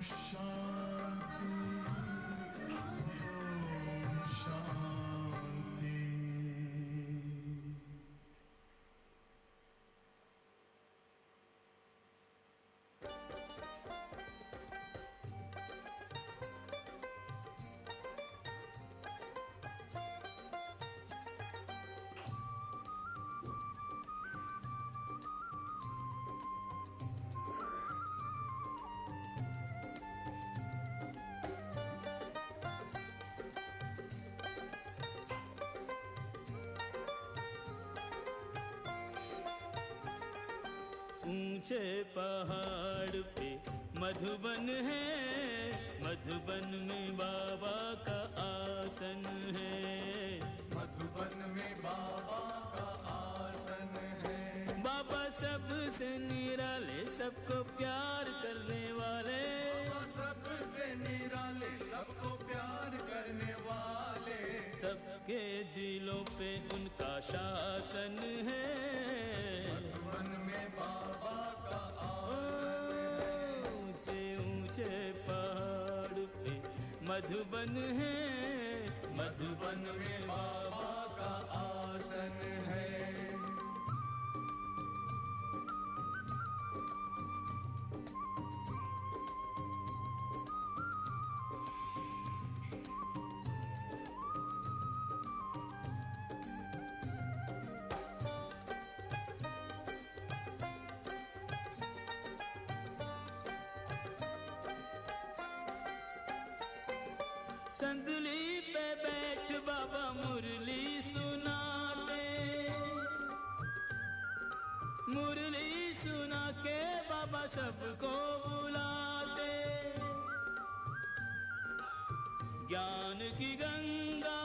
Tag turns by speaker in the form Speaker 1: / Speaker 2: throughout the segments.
Speaker 1: शांति, ओम शांति।
Speaker 2: ऊंचे पहाड़ पे मधुबन है, मधुबन में बाबा का आसन है।
Speaker 1: मधुबन में बाबा का आसन है।
Speaker 2: बाबा सबसे निराले, सबको प्यार करने वाले।
Speaker 1: बाबा सबसे निराले, सबको प्यार करने वाले।
Speaker 2: सबके दिलों पे उनका शासन है।
Speaker 1: मधुबन में बाबा का आसन है।
Speaker 2: ऊंचे ऊंचे पहाड़ पे मधुबन है, मधुबन में
Speaker 1: बाबा का आसन है।
Speaker 2: संदली पे बैठ बाबा मुरली सुनाते, मुरली सुना के बाबा सबको बुलाते। ज्ञान की गंगा,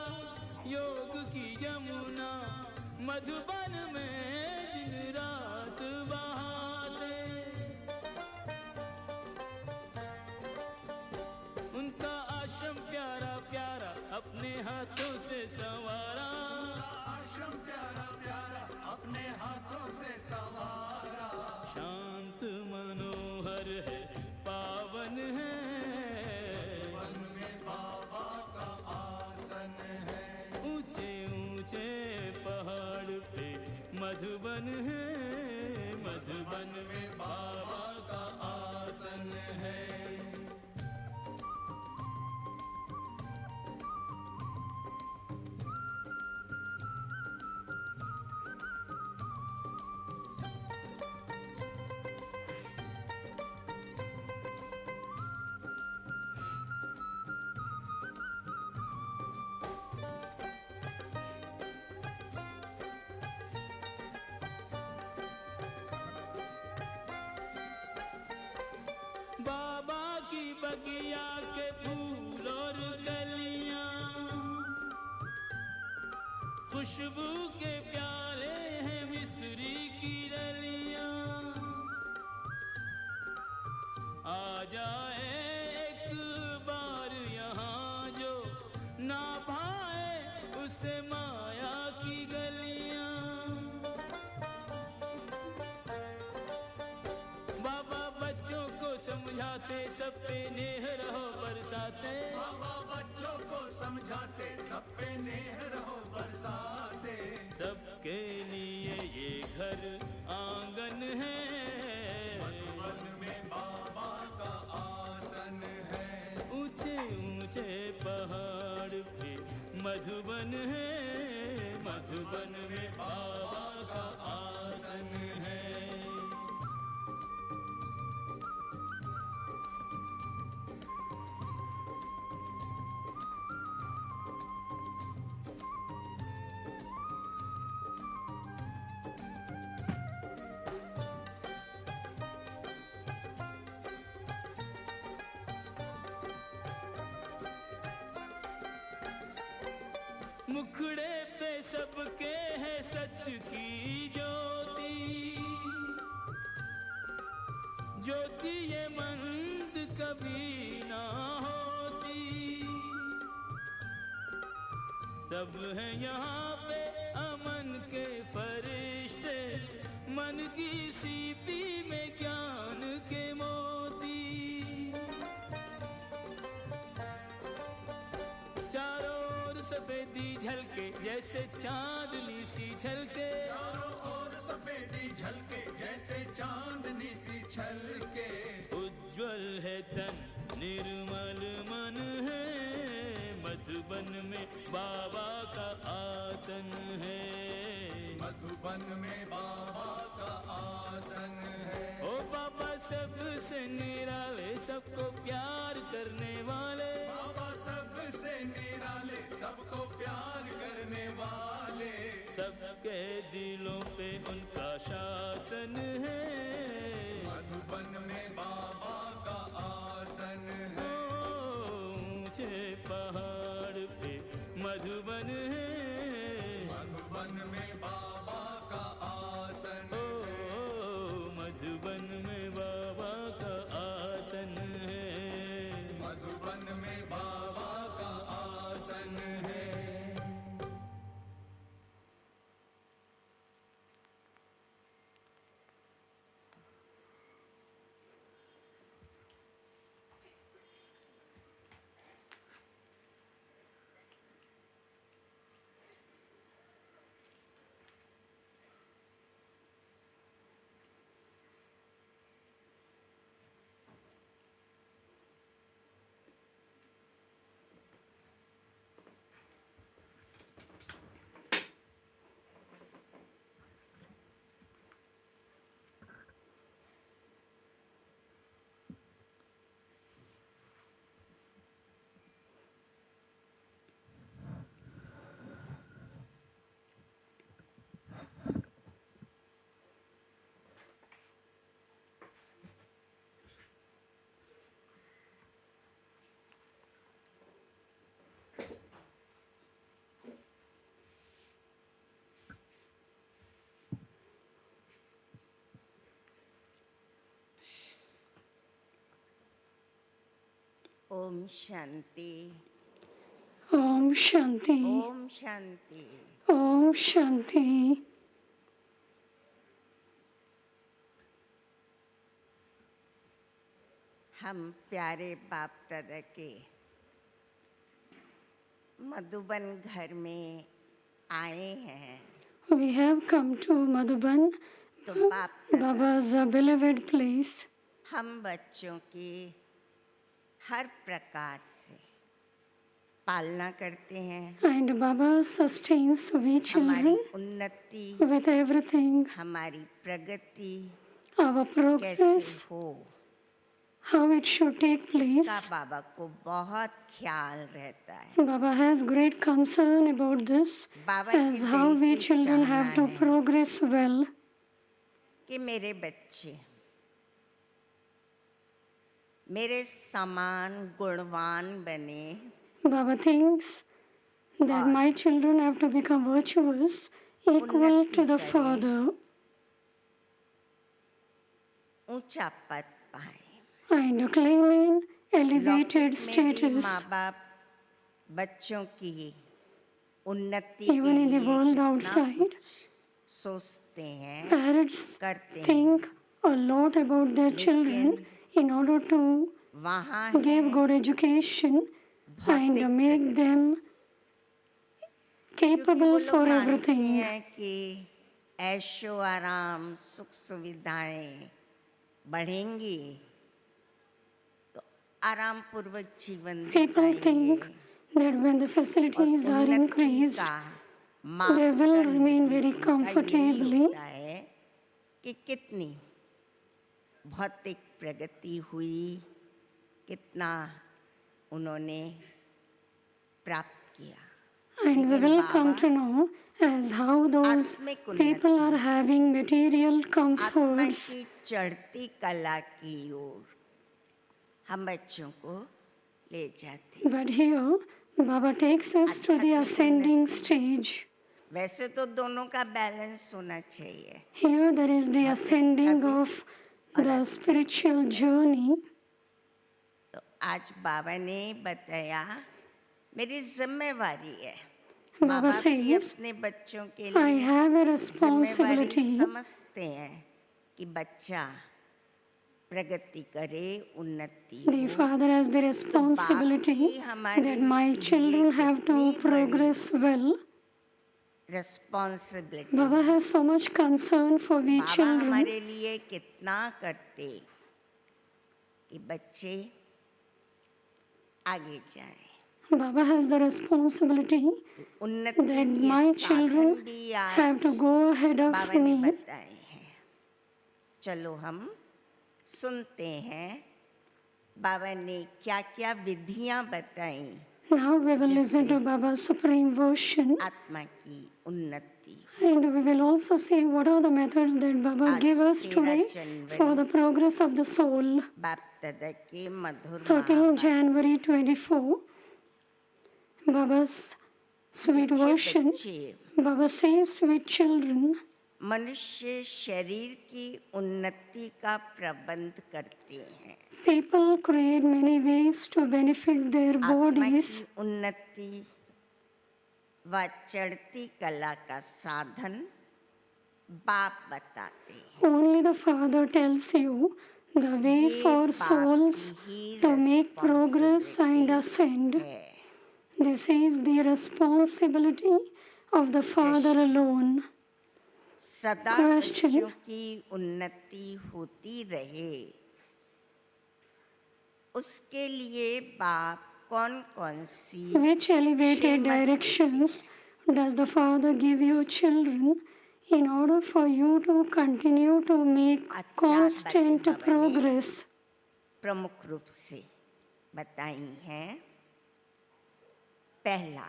Speaker 2: योग की यमुना, मधुबन में दिन रात बहाते। उनका आश्रम प्यारा प्यारा अपने हाथों से संवारा।
Speaker 1: आश्रम प्यारा प्यारा अपने हाथों से संवारा।
Speaker 2: शांत मनोहर है, पावन है।
Speaker 1: वन में बाबा का आसन है।
Speaker 2: ऊंचे ऊंचे पहाड़ पे मधुबन है, मधुबन में बाबा का आसन है। बाबा की बगिया के फूल और कलियां, खुशबू के प्याले हैं मिस्री की डलियां। आ जाए एक बार यहाँ जो ना भाए उसे माया की गलियां। बाबा बच्चों को समझाते, सब पे नेह रहो बरसाते।
Speaker 1: बाबा बच्चों को समझाते, सब पे नेह रहो बरसाते।
Speaker 2: सबके लिए ये घर आंगन है।
Speaker 1: मधुबन में बाबा का आसन है।
Speaker 2: ऊंचे ऊंचे पहाड़ पे मधुबन है, मधुबन में बाबा का आसन है। मुखड़े पे सबके है सच की ज्योति, ज्योति ये मंद कभी ना होती। सब है यहाँ पे अमन के फरिश्ते, मन की सीपी में ज्ञान के मोती। सफेदी झलके जैसे चांदनी सी झलके,
Speaker 1: चारों ओर सफेदी झलके जैसे चांदनी सी छलके।
Speaker 2: उज्ज्वल है तन निर्मल मन है, मधुबन में बाबा का आसन है।
Speaker 1: मधुबन में बाबा का आसन है।
Speaker 2: ओ बाबा सबसे निराले, सबको प्यार करने वाले,
Speaker 1: बाबा सबसे निराले, सबको प्यार करने वाले।
Speaker 2: सबके दिलों पे उनका शासन है।
Speaker 1: मधुबन में बाबा का आसन है।
Speaker 2: ऊंचे पहाड़ पे मधुबन है,
Speaker 1: मधुबन में बाबा का आसन है।
Speaker 2: मधुबन में बाबा का आसन है।
Speaker 1: मधुबन में बाबा का आसन है।
Speaker 3: ओम शांति।
Speaker 4: ओम शांति।
Speaker 3: ओम शांति।
Speaker 4: ओम शांति।
Speaker 3: हम प्यारे बाप दादा के मधुबन घर में आए हैं।
Speaker 4: We have come to Madhuban,
Speaker 3: तो बाप दादा
Speaker 4: Baba's beloved place.
Speaker 3: हम बच्चों की हर प्रकार से पालना करते हैं।
Speaker 4: And Baba sustains we
Speaker 3: हमारी
Speaker 4: children
Speaker 3: उन्नति,
Speaker 4: with everything.
Speaker 3: हमारी प्रगति
Speaker 4: Our
Speaker 3: कैसे
Speaker 4: progress,
Speaker 3: हो,
Speaker 4: how it should take place.
Speaker 3: इसका बाबा को बहुत ख्याल रहता है।
Speaker 4: Baba has great concern about this,
Speaker 3: Baba
Speaker 4: as
Speaker 3: की
Speaker 4: how
Speaker 3: दिल
Speaker 4: we
Speaker 3: की
Speaker 4: children have to
Speaker 3: चाहना है
Speaker 4: progress well.
Speaker 3: कि मेरे बच्चे मेरे समान गुणवान बने
Speaker 4: Baba thinks that my children have to become virtuous, equal to the Father,
Speaker 3: ऊंचा पद पाए।
Speaker 4: and claim an elevated
Speaker 3: लौकिक में भी
Speaker 4: status.
Speaker 3: माँ बाप बच्चों की उन्नति के
Speaker 4: Even in the
Speaker 3: लिए
Speaker 4: world
Speaker 3: कितना
Speaker 4: outside,
Speaker 3: कुछ सोचते हैं,
Speaker 4: Parents
Speaker 3: करते हैं।
Speaker 4: think a lot about their children in order to
Speaker 3: वहाँ
Speaker 4: give
Speaker 3: है
Speaker 4: good education and
Speaker 3: भौतिक
Speaker 4: make
Speaker 3: प्रगति।
Speaker 4: them
Speaker 3: क्योंकि वो
Speaker 4: capable
Speaker 3: लोग
Speaker 4: for
Speaker 3: मानते
Speaker 4: everything.
Speaker 3: हैं कि ऐशो आराम सुख सुविधाएं बढ़ेंगी तो आराम पूर्वक जीवन
Speaker 4: People
Speaker 3: बिताएंगे
Speaker 4: think that when the
Speaker 3: और
Speaker 4: facilities are
Speaker 3: उन्नति
Speaker 4: increased,
Speaker 3: का
Speaker 4: they will
Speaker 3: मापदंड
Speaker 4: remain
Speaker 3: भी
Speaker 4: very
Speaker 3: उनका यही
Speaker 4: comfortably.
Speaker 3: होता है कि कितनी भौतिक प्रगति हुई, कितना उन्होंने प्राप्त किया।
Speaker 4: And we
Speaker 3: लेकिन
Speaker 4: will come
Speaker 3: Baba
Speaker 4: to know as how those
Speaker 3: आत्मिक
Speaker 4: people
Speaker 3: उन्नति,
Speaker 4: are having material
Speaker 3: आत्मा
Speaker 4: comforts.
Speaker 3: की चढ़ती कला की ओर हम बच्चों को ले जाते हैं।
Speaker 4: But here, Baba takes us to the
Speaker 3: आध्यात्मिक
Speaker 4: ascending
Speaker 3: उन्नति।
Speaker 4: stage.
Speaker 3: वैसे तो दोनों का बैलेंस होना चाहिए।
Speaker 4: Here there is the ascending
Speaker 3: कभी
Speaker 4: of the spiritual journey.
Speaker 3: तो आज बाबा ने बताया मेरी जिम्मेवारी है।
Speaker 4: Baba
Speaker 3: बाप भी
Speaker 4: says,
Speaker 3: अपने बच्चों के
Speaker 4: I
Speaker 3: लिए
Speaker 4: have a
Speaker 3: जिम्मेवारी
Speaker 4: responsibility.
Speaker 3: समझते हैं कि बच्चा प्रगति करे, उन्नति
Speaker 4: The
Speaker 3: हो।
Speaker 4: father has the responsibility that my children have to progress well.
Speaker 3: Responsibility
Speaker 4: Baba has so much concern for we
Speaker 3: Baba
Speaker 4: children.
Speaker 3: हमारे लिए कितना करते कि बच्चे आगे जाएं।
Speaker 4: Baba has the responsibility
Speaker 3: उन्नति
Speaker 4: that
Speaker 3: के
Speaker 4: my
Speaker 3: साधन
Speaker 4: children
Speaker 3: भी
Speaker 4: have to
Speaker 3: आज
Speaker 4: go ahead of
Speaker 3: बाबा ने
Speaker 4: me.
Speaker 3: बताए हैं। चलो हम सुनते हैं बाबा ने क्या क्या विधियां बताई
Speaker 4: Now we will listen to Baba's supreme version,
Speaker 3: आत्मा की उन्नति।
Speaker 4: and we will also see what are the methods that Baba
Speaker 3: आज
Speaker 4: gave us
Speaker 3: 13
Speaker 4: today
Speaker 3: January
Speaker 4: for the progress of the soul.
Speaker 3: बाप दादा के मधुर
Speaker 4: 13
Speaker 3: महावाक्य।
Speaker 4: January 24, Baba's sweet
Speaker 3: मीठे
Speaker 4: version.
Speaker 3: बच्चे,
Speaker 4: Baba says, sweet children,
Speaker 3: मनुष्य शरीर की उन्नति का प्रबंध करते हैं।
Speaker 4: people create many ways to benefit their
Speaker 3: आत्मा
Speaker 4: bodies.
Speaker 3: की उन्नति व चढ़ती कला का साधन बाप बताते हैं।
Speaker 4: Only the Father tells you the way
Speaker 3: ये
Speaker 4: for
Speaker 3: बाप
Speaker 4: souls
Speaker 3: की ही
Speaker 4: to make progress and
Speaker 3: responsibility
Speaker 4: ascend.
Speaker 3: है।
Speaker 4: This is the responsibility of the Father alone.
Speaker 3: सदा
Speaker 4: Question.
Speaker 3: बच्चों की उन्नति होती रहे, उसके लिए बाप कौन कौन सी
Speaker 4: Which elevated
Speaker 3: Shrimad
Speaker 4: directions does the Father give you children in order for you to continue to make
Speaker 3: अच्छा
Speaker 4: constant
Speaker 3: बातें बाबा ने
Speaker 4: progress?
Speaker 3: प्रमुख रूप से बताई हैं। पहला,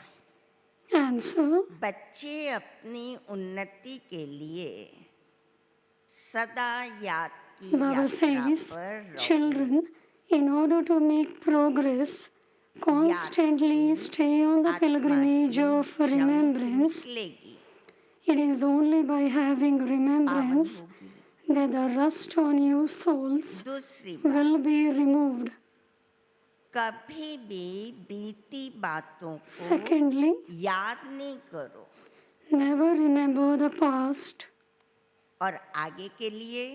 Speaker 4: Answer.
Speaker 3: बच्चे अपनी उन्नति के लिए सदा याद की
Speaker 4: Baba
Speaker 3: यात्रा
Speaker 4: says,
Speaker 3: पर रहो।
Speaker 4: children, in order to make progress, constantly stay on the
Speaker 3: आत्मा
Speaker 4: pilgrimage
Speaker 3: की
Speaker 4: of
Speaker 3: जंग
Speaker 4: remembrance.
Speaker 3: निकलेगी,
Speaker 4: It is only by having
Speaker 3: पावन
Speaker 4: remembrance
Speaker 3: होगी।
Speaker 4: that the rust on you souls
Speaker 3: दूसरी बात,
Speaker 4: will be removed.
Speaker 3: कभी भी बीती बातों को
Speaker 4: Secondly,
Speaker 3: याद नहीं करो
Speaker 4: never remember the past
Speaker 3: और आगे के लिए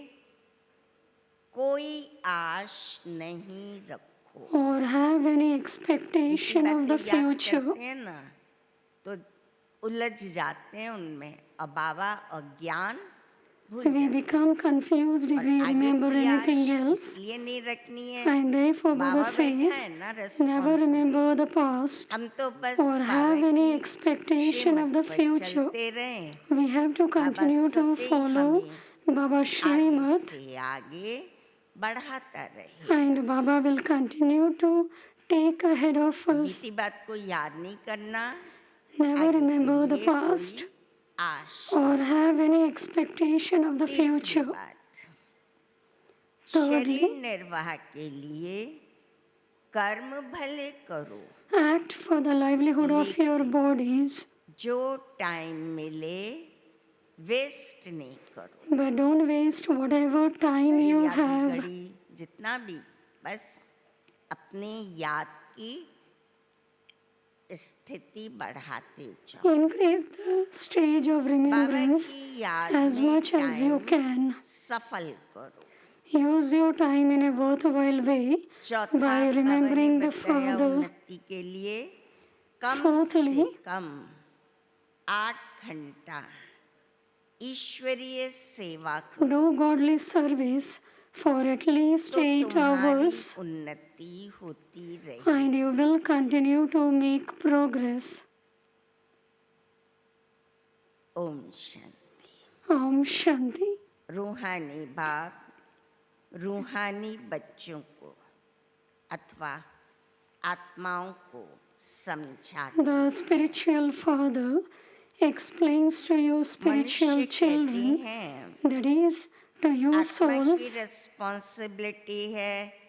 Speaker 3: कोई आश नहीं रखो।
Speaker 4: or have any
Speaker 3: बीती
Speaker 4: expectation of the
Speaker 3: बातें याद
Speaker 4: future.
Speaker 3: करते हैं ना तो उलझ जाते हैं उनमें और बाबा अज्ञान भूल
Speaker 4: We
Speaker 3: जाते हैं।
Speaker 4: become confused if
Speaker 3: और
Speaker 4: we
Speaker 3: आगे
Speaker 4: remember
Speaker 3: की आश
Speaker 4: anything else.
Speaker 3: इसलिए नहीं रखनी है,
Speaker 4: And therefore,
Speaker 3: बाबा
Speaker 4: Baba
Speaker 3: बैठा
Speaker 4: says,
Speaker 3: है ना
Speaker 4: never
Speaker 3: responsible।
Speaker 4: remember the past
Speaker 3: हम तो बस
Speaker 4: or have
Speaker 3: बाबा
Speaker 4: any
Speaker 3: की
Speaker 4: expectation of
Speaker 3: श्रीमत
Speaker 4: the
Speaker 3: पर
Speaker 4: future.
Speaker 3: चलते रहें।
Speaker 4: We have to continue to
Speaker 3: सुनते ही
Speaker 4: follow
Speaker 3: हमें
Speaker 4: Baba's
Speaker 3: आगे
Speaker 4: Srimad,
Speaker 3: से आगे बढ़ाता रहे।
Speaker 4: and Baba will continue to take ahead of us.
Speaker 3: बीती बात को याद नहीं करना,
Speaker 4: Never
Speaker 3: आगे के
Speaker 4: remember the
Speaker 3: लिए
Speaker 4: past
Speaker 3: कोई आश।
Speaker 4: or have any expectation of the
Speaker 3: तीसरी
Speaker 4: future.
Speaker 3: बात,
Speaker 4: Thirdly,
Speaker 3: शरीर निर्वाह के लिए कर्म भले करो,
Speaker 4: act for the livelihood of your bodies,
Speaker 3: जो टाइम मिले वेस्ट नहीं करो।
Speaker 4: but don't waste whatever time you
Speaker 3: घड़ी आधी
Speaker 4: have.
Speaker 3: घड़ी जितना भी, बस अपनी याद की स्थिति बढ़ाते जाओ।
Speaker 4: Increase the stage of
Speaker 3: Baba
Speaker 4: remembrance
Speaker 3: की याद
Speaker 4: as
Speaker 3: में
Speaker 4: much as you
Speaker 3: time
Speaker 4: can.
Speaker 3: सफल करो।
Speaker 4: Use your time in a worthwhile way
Speaker 3: चौथा,
Speaker 4: by
Speaker 3: बाबा ने
Speaker 4: remembering the
Speaker 3: बताया
Speaker 4: Father.
Speaker 3: उन्नति के लिए कम
Speaker 4: Fourthly,
Speaker 3: से कम 8 घंटा ईश्वरीय सेवा करो,
Speaker 4: do godly service for at least
Speaker 3: तो
Speaker 4: 8
Speaker 3: तुम्हारी
Speaker 4: hours,
Speaker 3: उन्नति होती रहे।
Speaker 4: and you will continue to make progress.
Speaker 3: Om Shanti.
Speaker 4: Om Shanti.
Speaker 3: रूहानी बाप रूहानी बच्चों को अथवा आत्माओं को समझाते।
Speaker 4: The spiritual Father explains to you spiritual
Speaker 3: मनुष्य कहते
Speaker 4: children,
Speaker 3: हैं
Speaker 4: that is, to you
Speaker 3: आत्मा की
Speaker 4: souls.
Speaker 3: रिस्पॉन्सिबिलिटी है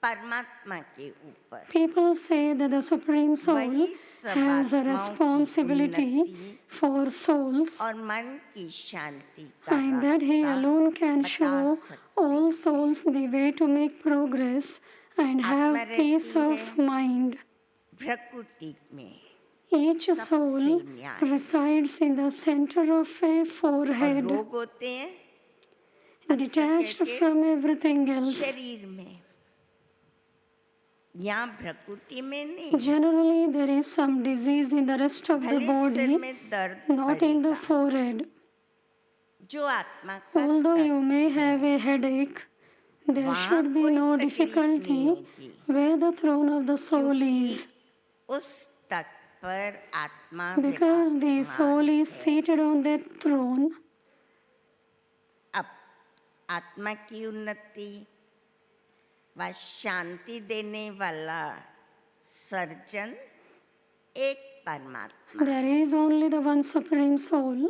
Speaker 3: परमात्मा के ऊपर।
Speaker 4: People say that the Supreme Soul
Speaker 3: वही सब
Speaker 4: has a
Speaker 3: आत्माओं की
Speaker 4: responsibility
Speaker 3: उन्नति
Speaker 4: for souls,
Speaker 3: और मन की शांति का
Speaker 4: and that He
Speaker 3: रास्ता
Speaker 4: alone can
Speaker 3: बता
Speaker 4: show
Speaker 3: सकते
Speaker 4: all
Speaker 3: हैं।
Speaker 4: souls the way to make progress and have
Speaker 3: आत्मा
Speaker 4: peace
Speaker 3: रहती
Speaker 4: of
Speaker 3: है
Speaker 4: mind.
Speaker 3: भ्रकुटी में,
Speaker 4: Each
Speaker 3: सबसे
Speaker 4: soul
Speaker 3: न्यारी।
Speaker 4: resides in the center of a
Speaker 3: और
Speaker 4: forehead,
Speaker 3: रोग होते हैं
Speaker 4: detached
Speaker 3: कहते
Speaker 4: from everything else.
Speaker 3: शरीर में, यहाँ भ्रकुटी में नहीं।
Speaker 4: Generally, there is some disease in the rest of the
Speaker 3: भले सिर
Speaker 4: body,
Speaker 3: में दर्द
Speaker 4: not in the
Speaker 3: पड़ेगा,
Speaker 4: forehead.
Speaker 3: जो आत्मा का
Speaker 4: Although you
Speaker 3: तत्व
Speaker 4: may
Speaker 3: है,
Speaker 4: have a headache, there
Speaker 3: वहाँ
Speaker 4: should be
Speaker 3: कोई
Speaker 4: no
Speaker 3: तकलीफ
Speaker 4: difficulty
Speaker 3: नहीं होगी,
Speaker 4: where the throne of the soul
Speaker 3: क्योंकि
Speaker 4: is,
Speaker 3: उस तत्व पर आत्मा
Speaker 4: because the soul
Speaker 3: विराजमान
Speaker 4: is
Speaker 3: है।
Speaker 4: seated on that throne.
Speaker 3: अब आत्मा की उन्नति व शांति देने वाला सर्जन एक परमात्मा।
Speaker 4: There is only the one supreme soul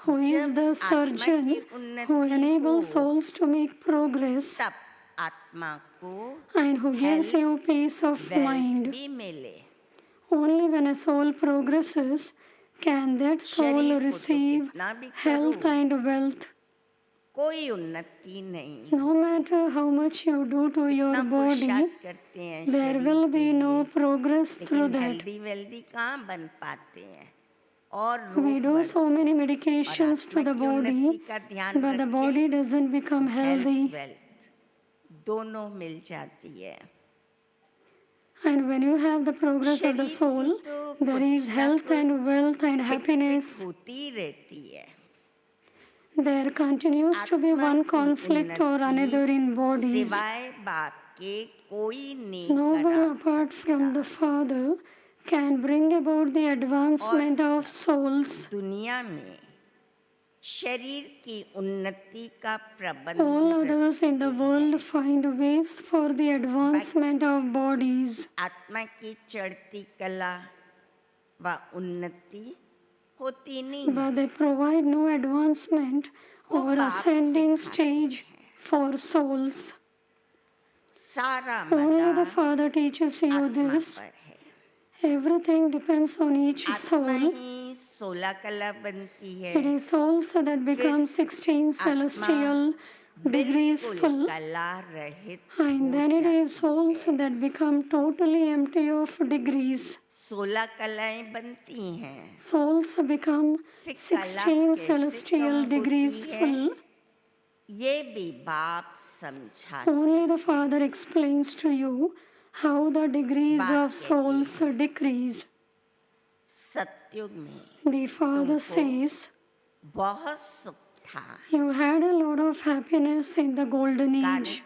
Speaker 4: who is
Speaker 3: जब
Speaker 4: the
Speaker 3: आत्मा
Speaker 4: surgeon
Speaker 3: की
Speaker 4: who
Speaker 3: उन्नति
Speaker 4: enables
Speaker 3: हो,
Speaker 4: souls to make progress
Speaker 3: तब आत्मा को
Speaker 4: and who gives
Speaker 3: health,
Speaker 4: you peace of
Speaker 3: wealth
Speaker 4: mind.
Speaker 3: भी मिले।
Speaker 4: Only when a soul progresses can that soul
Speaker 3: शरीर को तो
Speaker 4: receive
Speaker 3: कितना भी
Speaker 4: health
Speaker 3: करो,
Speaker 4: and wealth.
Speaker 3: कोई उन्नति नहीं।
Speaker 4: No matter how much you do to your
Speaker 3: इतना
Speaker 4: body,
Speaker 3: पुरुषार्थ करते हैं
Speaker 4: there
Speaker 3: शरीर
Speaker 4: will
Speaker 3: के
Speaker 4: be no
Speaker 3: लिए,
Speaker 4: progress through
Speaker 3: लेकिन
Speaker 4: that.
Speaker 3: हेल्दी वेल्दी कहाँ बन पाते हैं, और
Speaker 4: We
Speaker 3: रोग
Speaker 4: do
Speaker 3: बढ़ते
Speaker 4: so many
Speaker 3: हैं।
Speaker 4: medications
Speaker 3: और
Speaker 4: to the
Speaker 3: आत्मा की उन्नति
Speaker 4: body,
Speaker 3: का ध्यान
Speaker 4: but the
Speaker 3: रखें,
Speaker 4: body doesn't become
Speaker 3: health
Speaker 4: healthy.
Speaker 3: Wealth दोनों मिल जाती है।
Speaker 4: And when you have the progress of the
Speaker 3: शरीर
Speaker 4: soul,
Speaker 3: की तो
Speaker 4: there
Speaker 3: कुछ
Speaker 4: is
Speaker 3: ना
Speaker 4: health and
Speaker 3: कुछ
Speaker 4: wealth and
Speaker 3: फिट
Speaker 4: happiness.
Speaker 3: होती रहती है।
Speaker 4: There continues to be
Speaker 3: आत्मा
Speaker 4: one
Speaker 3: की
Speaker 4: conflict or another in
Speaker 3: उन्नति
Speaker 4: bodies.
Speaker 3: सिवाय बाप के कोई नहीं
Speaker 4: No one
Speaker 3: करा
Speaker 4: apart from
Speaker 3: सकता।
Speaker 4: the Father can bring about the advancement
Speaker 3: और
Speaker 4: of souls.
Speaker 3: दुनिया में शरीर की उन्नति का प्रबंध
Speaker 4: All others in the
Speaker 3: रचते
Speaker 4: world
Speaker 3: हैं।
Speaker 4: find ways for the advancement of bodies.
Speaker 3: आत्मा की चढ़ती कला व उन्नति होती नहीं,
Speaker 4: But they provide no advancement
Speaker 3: वो
Speaker 4: or
Speaker 3: बाप
Speaker 4: ascending
Speaker 3: सिखाते
Speaker 4: stage for souls.
Speaker 3: सारा
Speaker 4: Only the
Speaker 3: Madar
Speaker 4: Father teaches you
Speaker 3: आत्मा
Speaker 4: this.
Speaker 3: पर है।
Speaker 4: Everything depends on each
Speaker 3: आत्मा
Speaker 4: soul.
Speaker 3: ही 16 कला बनती है,
Speaker 4: It is souls that become 16 celestial degrees
Speaker 3: बिल्कुल
Speaker 4: full.
Speaker 3: कला रहित
Speaker 4: And
Speaker 3: हो
Speaker 4: then it is
Speaker 3: जाती
Speaker 4: souls
Speaker 3: है।
Speaker 4: that become totally empty of degrees.
Speaker 3: 16 कलाएं बनती हैं,
Speaker 4: Souls become
Speaker 3: फिर कला
Speaker 4: 16
Speaker 3: कैसे
Speaker 4: celestial
Speaker 3: कम
Speaker 4: degrees
Speaker 3: होती है,
Speaker 4: full.
Speaker 3: ये भी बाप समझाते
Speaker 4: Only the Father explains to you how the degrees
Speaker 3: बाप
Speaker 4: of
Speaker 3: कहते
Speaker 4: souls decrease.
Speaker 3: सतयुग में
Speaker 4: The Father
Speaker 3: तुमको
Speaker 4: says,
Speaker 3: बहुत सुख था,
Speaker 4: you had a lot of happiness in the golden
Speaker 3: कारण
Speaker 4: age.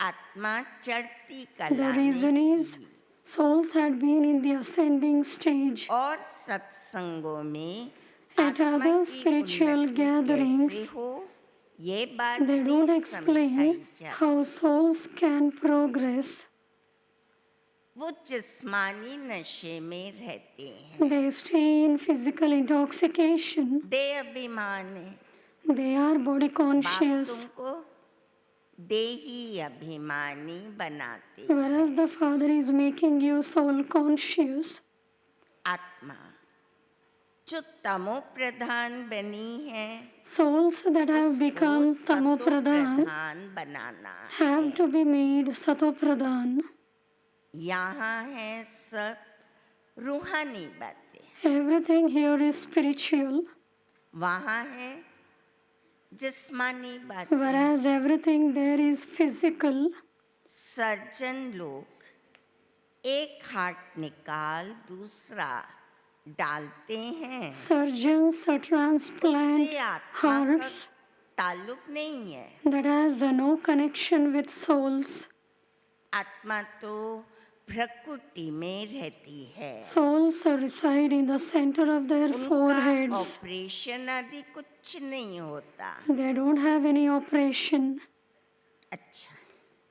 Speaker 3: आत्मा चढ़ती
Speaker 4: The
Speaker 3: कला
Speaker 4: reason
Speaker 3: में
Speaker 4: is
Speaker 3: थी
Speaker 4: souls had been in the ascending stage.
Speaker 3: और सत्संगों में
Speaker 4: At
Speaker 3: आत्मा
Speaker 4: other
Speaker 3: की
Speaker 4: spiritual
Speaker 3: उन्नति
Speaker 4: gatherings,
Speaker 3: कैसे हो, ये बात
Speaker 4: they don't
Speaker 3: नहीं
Speaker 4: explain
Speaker 3: समझाई जाती।
Speaker 4: how souls can progress.
Speaker 3: वो जिस्मानी नशे में रहते हैं,
Speaker 4: They stay in physical intoxication.
Speaker 3: देह अभिमान है।
Speaker 4: They are body
Speaker 3: बाप
Speaker 4: conscious.
Speaker 3: तुमको देही अभिमानी बनाते।
Speaker 4: Whereas the Father is making you soul conscious.
Speaker 3: आत्मा जो तमो प्रधान बनी है,
Speaker 4: Souls that have
Speaker 3: उसको
Speaker 4: become
Speaker 3: सतो
Speaker 4: Tamopradhan
Speaker 3: प्रधान बनाना
Speaker 4: have
Speaker 3: है।
Speaker 4: to be made Satopradhan.
Speaker 3: यहाँ है सब रूहानी बातें,
Speaker 4: Everything here is spiritual,
Speaker 3: वहाँ है जिस्मानी बातें।
Speaker 4: whereas everything there is physical.
Speaker 3: Surgeon लोग एक हार्ट निकाल दूसरा डालते हैं,
Speaker 4: Surgeons transplant
Speaker 3: उससे आत्मा का
Speaker 4: hearts
Speaker 3: ताल्लुक नहीं है।
Speaker 4: that has no connection with souls.
Speaker 3: आत्मा तो भ्रकुटी में रहती है,
Speaker 4: Souls reside in the center of their
Speaker 3: उनका
Speaker 4: foreheads.
Speaker 3: ऑपरेशन आदि कुछ नहीं होता।
Speaker 4: They don't have any operation.
Speaker 3: अच्छा,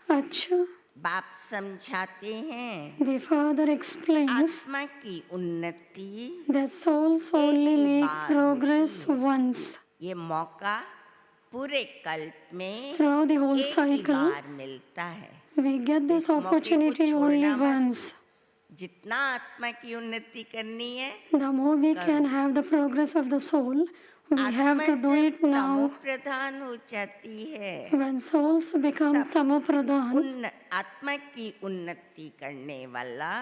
Speaker 4: Acha,
Speaker 3: बाप समझाते हैं
Speaker 4: the Father explains
Speaker 3: आत्मा की उन्नति
Speaker 4: that souls only
Speaker 3: he
Speaker 4: make
Speaker 3: bar
Speaker 4: progress
Speaker 3: होती है।
Speaker 4: once.
Speaker 3: ये मौका पूरे कल्प में
Speaker 4: Throughout the whole
Speaker 3: एक ही
Speaker 4: cycle,
Speaker 3: बार मिलता है।
Speaker 4: we get this
Speaker 3: इस मौके को
Speaker 4: opportunity only
Speaker 3: छोड़ना मत।
Speaker 4: once.
Speaker 3: जितना आत्मा की उन्नति करनी है,
Speaker 4: The more we can have the progress of the soul, we have
Speaker 3: आत्मा
Speaker 4: to do
Speaker 3: जब
Speaker 4: it
Speaker 3: तमो
Speaker 4: now.
Speaker 3: प्रधान हो जाती है,
Speaker 4: When souls become Tamopradhan,
Speaker 3: आत्मा की उन्नति करने वाला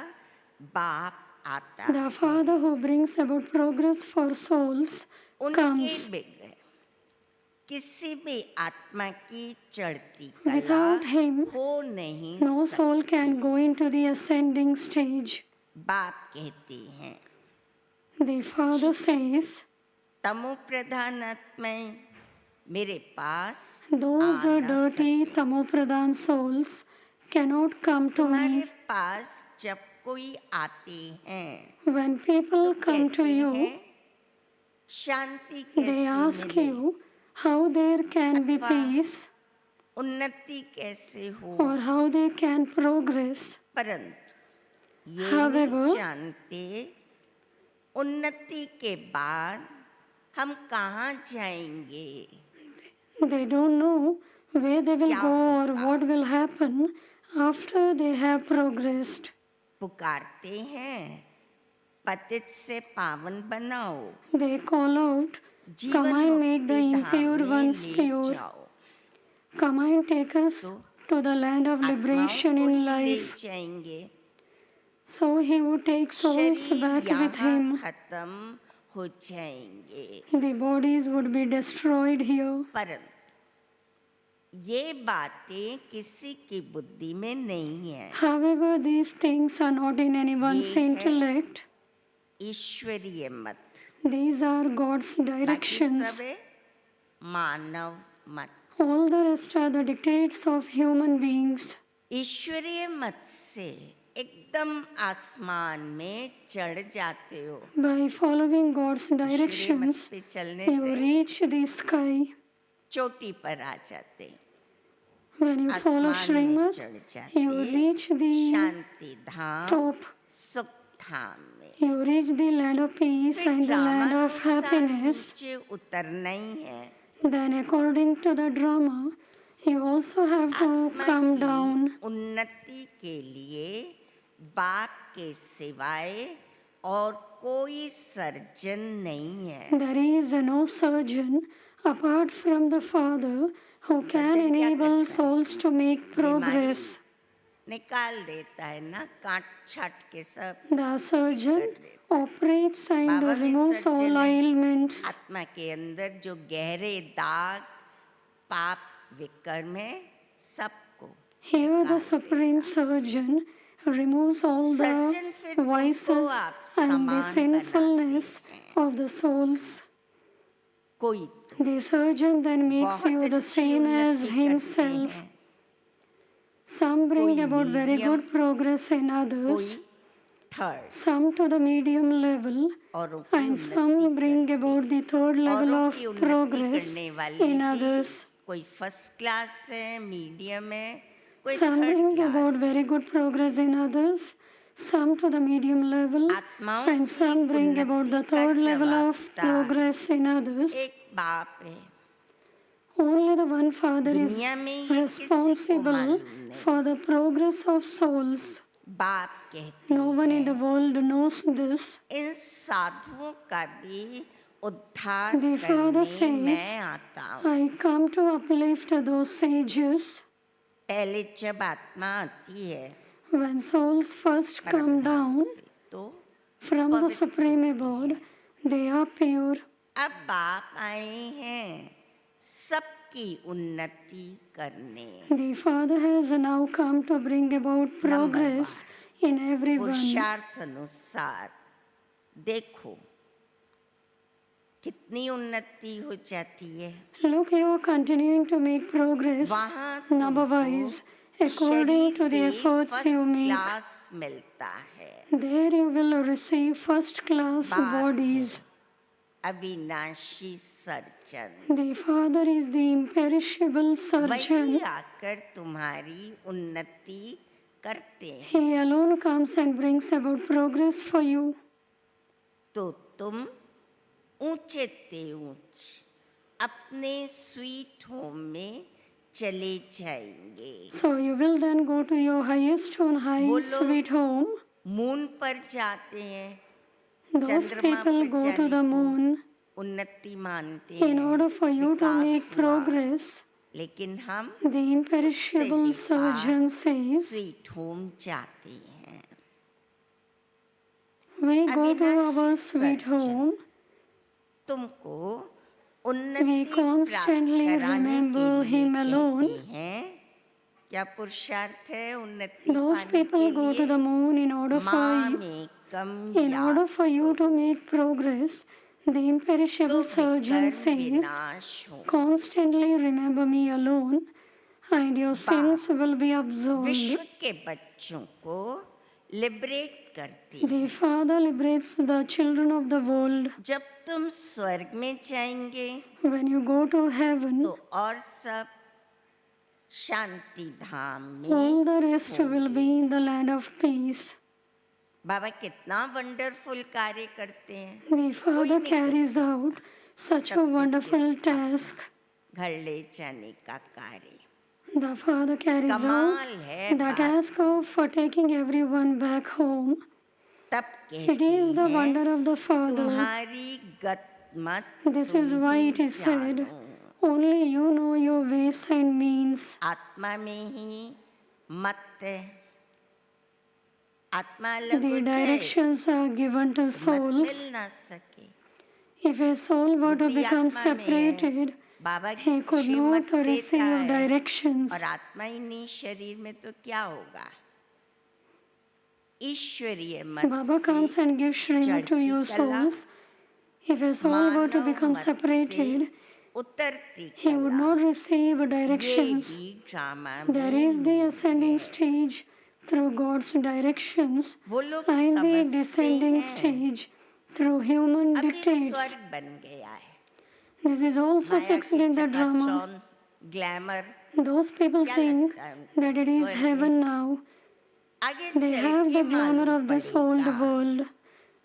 Speaker 3: बाप आता
Speaker 4: the
Speaker 3: है।
Speaker 4: Father who brings about progress for souls
Speaker 3: उनके
Speaker 4: comes.
Speaker 3: बिगड़े किसी भी आत्मा की चढ़ती कला
Speaker 4: Without him,
Speaker 3: हो नहीं
Speaker 4: no
Speaker 3: सकती।
Speaker 4: soul can go into the ascending stage.
Speaker 3: बाप कहते हैं
Speaker 4: The Father says,
Speaker 3: तमो प्रधान आत्माएं मेरे पास
Speaker 4: those
Speaker 3: आ न
Speaker 4: dirty
Speaker 3: सके।
Speaker 4: tamopradhan souls cannot come to
Speaker 3: तुम्हारे
Speaker 4: me.
Speaker 3: पास जब कोई आते हैं
Speaker 4: When people
Speaker 3: तो
Speaker 4: come to
Speaker 3: कहते
Speaker 4: you,
Speaker 3: हैं शांति
Speaker 4: they
Speaker 3: कैसे
Speaker 4: ask
Speaker 3: मिले,
Speaker 4: you how there can be
Speaker 3: अथवा
Speaker 4: peace
Speaker 3: उन्नति कैसे हो,
Speaker 4: or how they can progress.
Speaker 3: परंतु ये
Speaker 4: However,
Speaker 3: नहीं जानते उन्नति के बाद हम कहाँ जाएंगे,
Speaker 4: they don't know where they will
Speaker 3: क्या
Speaker 4: go or
Speaker 3: होगा।
Speaker 4: what will happen after they have progressed.
Speaker 3: पुकारते हैं पतित से पावन बनाओ,
Speaker 4: They call out,
Speaker 3: जीवन
Speaker 4: come and make the
Speaker 3: मुक्ति धाम
Speaker 4: impure
Speaker 3: में
Speaker 4: ones
Speaker 3: ले
Speaker 4: pure.
Speaker 3: जाओ।
Speaker 4: Come and take us
Speaker 3: तो
Speaker 4: to the land of
Speaker 3: आत्माओं
Speaker 4: liberation
Speaker 3: को
Speaker 4: in
Speaker 3: ही ले
Speaker 4: life.
Speaker 3: जाएंगे,
Speaker 4: So he would take souls
Speaker 3: शरीर
Speaker 4: back with
Speaker 3: यहाँ
Speaker 4: him.
Speaker 3: खत्म हो जाएंगे,
Speaker 4: The bodies would be destroyed here.
Speaker 3: परंतु ये बातें किसी की बुद्धि में नहीं है,
Speaker 4: However, these things are not in anyone's
Speaker 3: ये है
Speaker 4: intellect.
Speaker 3: ईश्वरीय मत,
Speaker 4: These are God's
Speaker 3: बाकी
Speaker 4: directions.
Speaker 3: सब है मानव मत।
Speaker 4: All the rest are the dictates of human beings.
Speaker 3: ईश्वरीय मत से एकदम आसमान में चढ़ जाते हो,
Speaker 4: By following God's
Speaker 3: ईश्वरीय मत
Speaker 4: directions,
Speaker 3: पे चलने
Speaker 4: you
Speaker 3: से
Speaker 4: reach the sky.
Speaker 3: चोटी पर आ जाते,
Speaker 4: When you follow
Speaker 3: आसमान में
Speaker 4: Srimad,
Speaker 3: चढ़
Speaker 4: you
Speaker 3: जाते,
Speaker 4: reach the
Speaker 3: Shanti Dham
Speaker 4: top.
Speaker 3: सुख धाम में।
Speaker 4: You reach the land of peace
Speaker 3: फिर
Speaker 4: and the land of
Speaker 3: ड्रामानुसार
Speaker 4: happiness.
Speaker 3: नीचे उतरना ही है,
Speaker 4: Then according to the drama, you also have to
Speaker 3: आत्मा
Speaker 4: come
Speaker 3: की
Speaker 4: down.
Speaker 3: उन्नति के लिए बाप के सिवाय और कोई सर्जन नहीं है।
Speaker 4: There is no surgeon apart from the Father who can
Speaker 3: surgeon क्या
Speaker 4: enable
Speaker 3: करता है?
Speaker 4: souls to make progress.
Speaker 3: निकाल देता है ना, काट छाट के सब
Speaker 4: The surgeon operates and
Speaker 3: बाबा भी
Speaker 4: removes all
Speaker 3: सर्जन है।
Speaker 4: ailments.
Speaker 3: आत्मा के अंदर जो गहरे दाग पाप विकर्म है सबको
Speaker 4: Here the
Speaker 3: निकाल
Speaker 4: Supreme Surgeon removes all
Speaker 3: surgeon फिर
Speaker 4: the
Speaker 3: तुमको
Speaker 4: vices
Speaker 3: आप
Speaker 4: and the
Speaker 3: समान
Speaker 4: sinfulness
Speaker 3: बनाते हैं।
Speaker 4: of the souls.
Speaker 3: कोई
Speaker 4: The surgeon then makes
Speaker 3: बहुत
Speaker 4: you the
Speaker 3: अच्छी
Speaker 4: same as
Speaker 3: उन्नति करते
Speaker 4: himself.
Speaker 3: हैं,
Speaker 4: Some bring
Speaker 3: कोई
Speaker 4: about very
Speaker 3: medium,
Speaker 4: good progress in
Speaker 3: कोई
Speaker 4: others,
Speaker 3: third,
Speaker 4: some to the medium level,
Speaker 3: औरों की
Speaker 4: and
Speaker 3: उन्नति
Speaker 4: some bring
Speaker 3: करते
Speaker 4: about the third level
Speaker 3: औरों
Speaker 4: of
Speaker 3: की उन्नति
Speaker 4: progress
Speaker 3: करने वाले
Speaker 4: in
Speaker 3: भी
Speaker 4: others.
Speaker 3: कोई फर्स्ट क्लास है, मीडियम है, कोई
Speaker 4: Some
Speaker 3: third
Speaker 4: bring about
Speaker 3: class.
Speaker 4: very good progress in others, some to the medium level,
Speaker 3: आत्माओं
Speaker 4: and
Speaker 3: की
Speaker 4: some bring about the
Speaker 3: उन्नति का
Speaker 4: third level of
Speaker 3: जवाबदार
Speaker 4: progress in others.
Speaker 3: एक बाप है,
Speaker 4: Only the one Father is
Speaker 3: दुनिया में ये किसी को
Speaker 4: responsible
Speaker 3: मालूम नहीं।
Speaker 4: for the progress of souls.
Speaker 3: बाप कहते
Speaker 4: No one in the
Speaker 3: हैं
Speaker 4: world knows this.
Speaker 3: इन साधुओं का भी उद्धार
Speaker 4: The Father
Speaker 3: करने
Speaker 4: says,
Speaker 3: मैं आता हूँ।
Speaker 4: I come to uplift those sages.
Speaker 3: पहले जब आत्मा आती है
Speaker 4: When souls first come
Speaker 3: Paramdham
Speaker 4: down
Speaker 3: से, तो
Speaker 4: from the
Speaker 3: पवित्र
Speaker 4: Supreme
Speaker 3: होती
Speaker 4: Abode,
Speaker 3: है।
Speaker 4: they are pure.
Speaker 3: अब बाप आए हैं सबकी उन्नति करने,
Speaker 4: The Father has now come to bring about progress in everyone.
Speaker 3: पुरुषार्थ अनुसार देखो कितनी उन्नति हो जाती है।
Speaker 4: Look, you are continuing to make progress,
Speaker 3: वहाँ
Speaker 4: Nabavais,
Speaker 3: तुमको
Speaker 4: according to the
Speaker 3: शरीर
Speaker 4: efforts
Speaker 3: first
Speaker 4: you make.
Speaker 3: Class मिलता है,
Speaker 4: There you will receive first class
Speaker 3: बाप
Speaker 4: bodies.
Speaker 3: अविनाशी surgeon,
Speaker 4: The Father is the imperishable
Speaker 3: वही
Speaker 4: surgeon.
Speaker 3: आकर तुम्हारी उन्नति करते हैं,
Speaker 4: He alone comes and brings about progress for you.
Speaker 3: तो तुम ऊंचे ते ऊंच अपने स्वीट होम में चले जाएंगे।
Speaker 4: So you will then go to your highest on high
Speaker 3: वो लोग
Speaker 4: sweet home.
Speaker 3: मून पर जाते हैं,
Speaker 4: Those
Speaker 3: चंद्रमा
Speaker 4: people
Speaker 3: पर
Speaker 4: go to
Speaker 3: जाने
Speaker 4: the
Speaker 3: को
Speaker 4: moon
Speaker 3: उन्नति मानते
Speaker 4: in
Speaker 3: हैं,
Speaker 4: order for you to
Speaker 3: Vikas
Speaker 4: make
Speaker 3: हुआ।
Speaker 4: progress.
Speaker 3: लेकिन हम
Speaker 4: The imperishable
Speaker 3: उससे भी
Speaker 4: surgeon says,
Speaker 3: स्वीट होम जाते हैं।
Speaker 4: we go to
Speaker 3: अविनाशी
Speaker 4: our sweet
Speaker 3: surgeon
Speaker 4: home.
Speaker 3: तुमको उन्नति प्राप्त
Speaker 4: constantly
Speaker 3: कराने
Speaker 4: remember
Speaker 3: के लिए
Speaker 4: him alone.
Speaker 3: कहते हैं। क्या पुरुषार्थ है उन्नति
Speaker 4: Those
Speaker 3: पाने
Speaker 4: people
Speaker 3: के
Speaker 4: go to the
Speaker 3: लिए?
Speaker 4: moon in order for you to make progress. The imperishable
Speaker 3: तो
Speaker 4: surgeon
Speaker 3: विकर्म
Speaker 4: says,
Speaker 3: विनाश हो।
Speaker 4: constantly remember me alone and your sins will be absolved.
Speaker 3: विश्व के बच्चों को लिबरेट करती है।
Speaker 4: The Father liberates the children of the world.
Speaker 3: जब तुम स्वर्ग में जाएंगे
Speaker 4: When you go to heaven,
Speaker 3: तो और सब शांति धाम में
Speaker 4: all the rest will
Speaker 3: होंगे।
Speaker 4: be in the land of peace.
Speaker 3: बाबा कितना वंडरफुल कार्य करते हैं।
Speaker 4: The Father
Speaker 3: नहीं कर
Speaker 4: carries
Speaker 3: सकता।
Speaker 4: out such a
Speaker 3: सत्य के
Speaker 4: wonderful
Speaker 3: स्थापना,
Speaker 4: task.
Speaker 3: घर ले जाने का कार्य
Speaker 4: The Father carries
Speaker 3: कमाल
Speaker 4: out
Speaker 3: है।
Speaker 4: the
Speaker 3: बात
Speaker 4: task for taking everyone back home.
Speaker 3: तब
Speaker 4: It
Speaker 3: कहते
Speaker 4: is the
Speaker 3: हैं
Speaker 4: wonder of the Father.
Speaker 3: तुम्हारी गत मत
Speaker 4: This
Speaker 3: तुम
Speaker 4: is why
Speaker 3: he
Speaker 4: it is said,
Speaker 3: जानो।
Speaker 4: only you know your ways and means.
Speaker 3: आत्मा में ही मत है। आत्मा अलग हो
Speaker 4: The
Speaker 3: जाए
Speaker 4: directions are given to
Speaker 3: तो मत
Speaker 4: souls.
Speaker 3: मिल ना सके।
Speaker 4: If a soul were to
Speaker 3: बुद्धि
Speaker 4: become
Speaker 3: आत्मा में है।
Speaker 4: separated,
Speaker 3: Baba
Speaker 4: he could
Speaker 3: Shrimad
Speaker 4: not
Speaker 3: देता
Speaker 4: receive
Speaker 3: है
Speaker 4: directions.
Speaker 3: और आत्मा ही नहीं शरीर में तो क्या होगा? ईश्वरीय मत
Speaker 4: Baba comes
Speaker 3: से
Speaker 4: and gives Srimad to
Speaker 3: चढ़ती
Speaker 4: you
Speaker 3: कला,
Speaker 4: souls. If a soul were to
Speaker 3: Manav
Speaker 4: become
Speaker 3: मत
Speaker 4: separated,
Speaker 3: से उतरती
Speaker 4: he would
Speaker 3: कला,
Speaker 4: not receive
Speaker 3: ये
Speaker 4: directions.
Speaker 3: भी ड्रामा
Speaker 4: There
Speaker 3: में
Speaker 4: is the
Speaker 3: नहीं
Speaker 4: ascending
Speaker 3: है।
Speaker 4: stage through God's directions
Speaker 3: वो लोग
Speaker 4: and the
Speaker 3: समझते
Speaker 4: descending
Speaker 3: हैं
Speaker 4: stage through human
Speaker 3: अभी
Speaker 4: dictates.
Speaker 3: स्वर्ग बन गया है।
Speaker 4: This is also
Speaker 3: Maya
Speaker 4: fixed
Speaker 3: की
Speaker 4: in the drama.
Speaker 3: चकाचौंध, ग्लैमर,
Speaker 4: Those people
Speaker 3: क्या
Speaker 4: think
Speaker 3: लगता है उनको
Speaker 4: that it is
Speaker 3: स्वर्ग में?
Speaker 4: heaven now.
Speaker 3: आगे
Speaker 4: They
Speaker 3: चल
Speaker 4: have
Speaker 3: के
Speaker 4: the glamour
Speaker 3: मालूम
Speaker 4: of this old
Speaker 3: पड़ेगा
Speaker 4: world.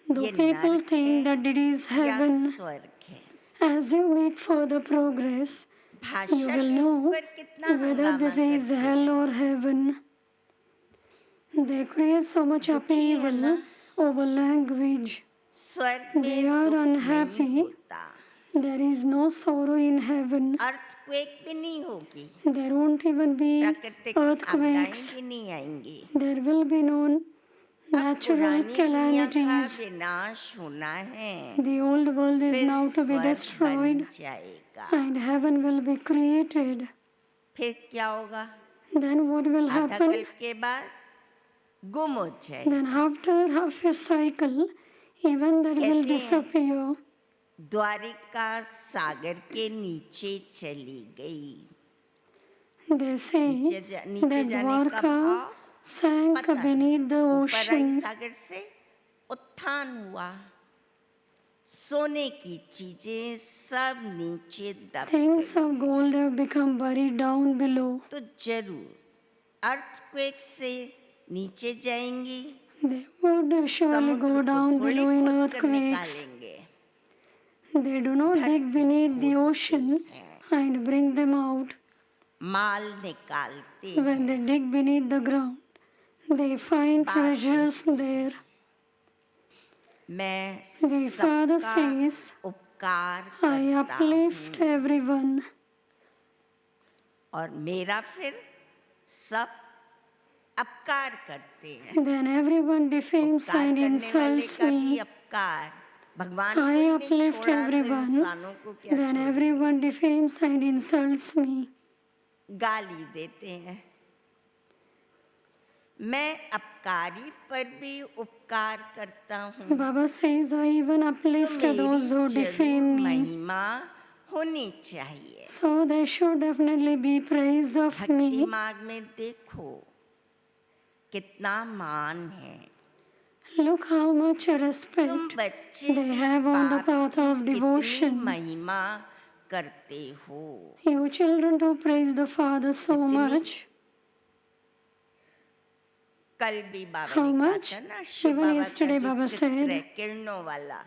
Speaker 4: Though
Speaker 3: ये
Speaker 4: people
Speaker 3: नरक
Speaker 4: think
Speaker 3: है
Speaker 4: that it is
Speaker 3: या
Speaker 4: heaven,
Speaker 3: स्वर्ग है।
Speaker 4: as you make further progress, you
Speaker 3: भाषा
Speaker 4: will
Speaker 3: के
Speaker 4: know
Speaker 3: ऊपर कितना
Speaker 4: whether
Speaker 3: हंगामा
Speaker 4: this is
Speaker 3: करते
Speaker 4: hell
Speaker 3: हैं।
Speaker 4: or heaven. They create so much
Speaker 3: दुखी है
Speaker 4: upheaval
Speaker 3: ना?
Speaker 4: over language.
Speaker 3: स्वर्ग में
Speaker 4: They are
Speaker 3: दुख
Speaker 4: unhappy.
Speaker 3: नहीं होता,
Speaker 4: There is no sorrow in heaven.
Speaker 3: Earthquake भी नहीं होगी,
Speaker 4: There won't even be
Speaker 3: प्राकृतिक आपदाएं
Speaker 4: earthquakes.
Speaker 3: भी नहीं आएंगी।
Speaker 4: There will be no
Speaker 3: अब
Speaker 4: natural
Speaker 3: पुरानी दुनिया का
Speaker 4: calamities.
Speaker 3: विनाश होना है,
Speaker 4: The old world is
Speaker 3: फिर
Speaker 4: now to be
Speaker 3: स्वर्ग बन
Speaker 4: destroyed
Speaker 3: जाएगा।
Speaker 4: and heaven will be created.
Speaker 3: फिर क्या होगा?
Speaker 4: Then what will
Speaker 3: आधा
Speaker 4: happen?
Speaker 3: कल्प के बाद गुम हो जाए।
Speaker 4: Then after half a cycle, even that will
Speaker 3: कहते हैं,
Speaker 4: disappear.
Speaker 3: द्वारिका सागर के नीचे चली गई।
Speaker 4: They say
Speaker 3: नीचे
Speaker 4: that
Speaker 3: जाने का
Speaker 4: Dwarka
Speaker 3: भाव
Speaker 4: sank
Speaker 3: पता नहीं।
Speaker 4: beneath the
Speaker 3: ऊपर आई
Speaker 4: ocean.
Speaker 3: सागर से उत्थान हुआ, सोने की चीजें सब नीचे दब
Speaker 4: Things
Speaker 3: गई।
Speaker 4: of gold have become buried down below.
Speaker 3: तो जरूर अर्थक्वेक से नीचे जाएंगी,
Speaker 4: They would surely
Speaker 3: समुद्र
Speaker 4: go
Speaker 3: को
Speaker 4: down
Speaker 3: थोड़ी
Speaker 4: below in
Speaker 3: खोद कर
Speaker 4: earthquakes.
Speaker 3: निकालेंगे।
Speaker 4: They do not dig beneath the ocean and bring them out.
Speaker 3: माल निकालते
Speaker 4: When they dig beneath the ground, they find treasures there.
Speaker 3: मैं
Speaker 4: The Father
Speaker 3: सबका
Speaker 4: says,
Speaker 3: उपकार
Speaker 4: I
Speaker 3: करता
Speaker 4: uplift
Speaker 3: हूँ
Speaker 4: everyone.
Speaker 3: और मेरा फिर सब अपकार करते हैं।
Speaker 4: Then everyone defames
Speaker 3: उपकार
Speaker 4: and
Speaker 3: करने वाले
Speaker 4: insults
Speaker 3: का भी
Speaker 4: me.
Speaker 3: अपकार, भगवान को
Speaker 4: I
Speaker 3: ही नहीं
Speaker 4: uplift
Speaker 3: छोड़ा तो
Speaker 4: everyone.
Speaker 3: इंसानों को क्या
Speaker 4: Then
Speaker 3: छोड़ेंगे?
Speaker 4: everyone defames and insults me.
Speaker 3: गाली देते हैं। मैं अपकारी पर भी उपकार करता हूँ,
Speaker 4: Baba says, I even
Speaker 3: तो
Speaker 4: uplift
Speaker 3: मेरी
Speaker 4: those who
Speaker 3: जरूर
Speaker 4: defame me.
Speaker 3: महिमा होनी चाहिए।
Speaker 4: So there should definitely be praise of
Speaker 3: भक्ति
Speaker 4: me.
Speaker 3: मार्ग में देखो कितना मान है।
Speaker 4: Look how much
Speaker 3: तुम
Speaker 4: respect
Speaker 3: बच्चे
Speaker 4: they
Speaker 3: भी
Speaker 4: have on the
Speaker 3: बाप
Speaker 4: path
Speaker 3: की
Speaker 4: of
Speaker 3: कितनी
Speaker 4: devotion.
Speaker 3: महिमा करते हो।
Speaker 4: You children to praise the Father so
Speaker 3: कितनी?
Speaker 4: much.
Speaker 3: कल भी बाबा
Speaker 4: How
Speaker 3: ने कहा
Speaker 4: much?
Speaker 3: था ना, शिव
Speaker 4: Even
Speaker 3: बाबा
Speaker 4: yesterday
Speaker 3: का जो
Speaker 4: Baba
Speaker 3: चित्र है
Speaker 4: said,
Speaker 3: किरणों वाला,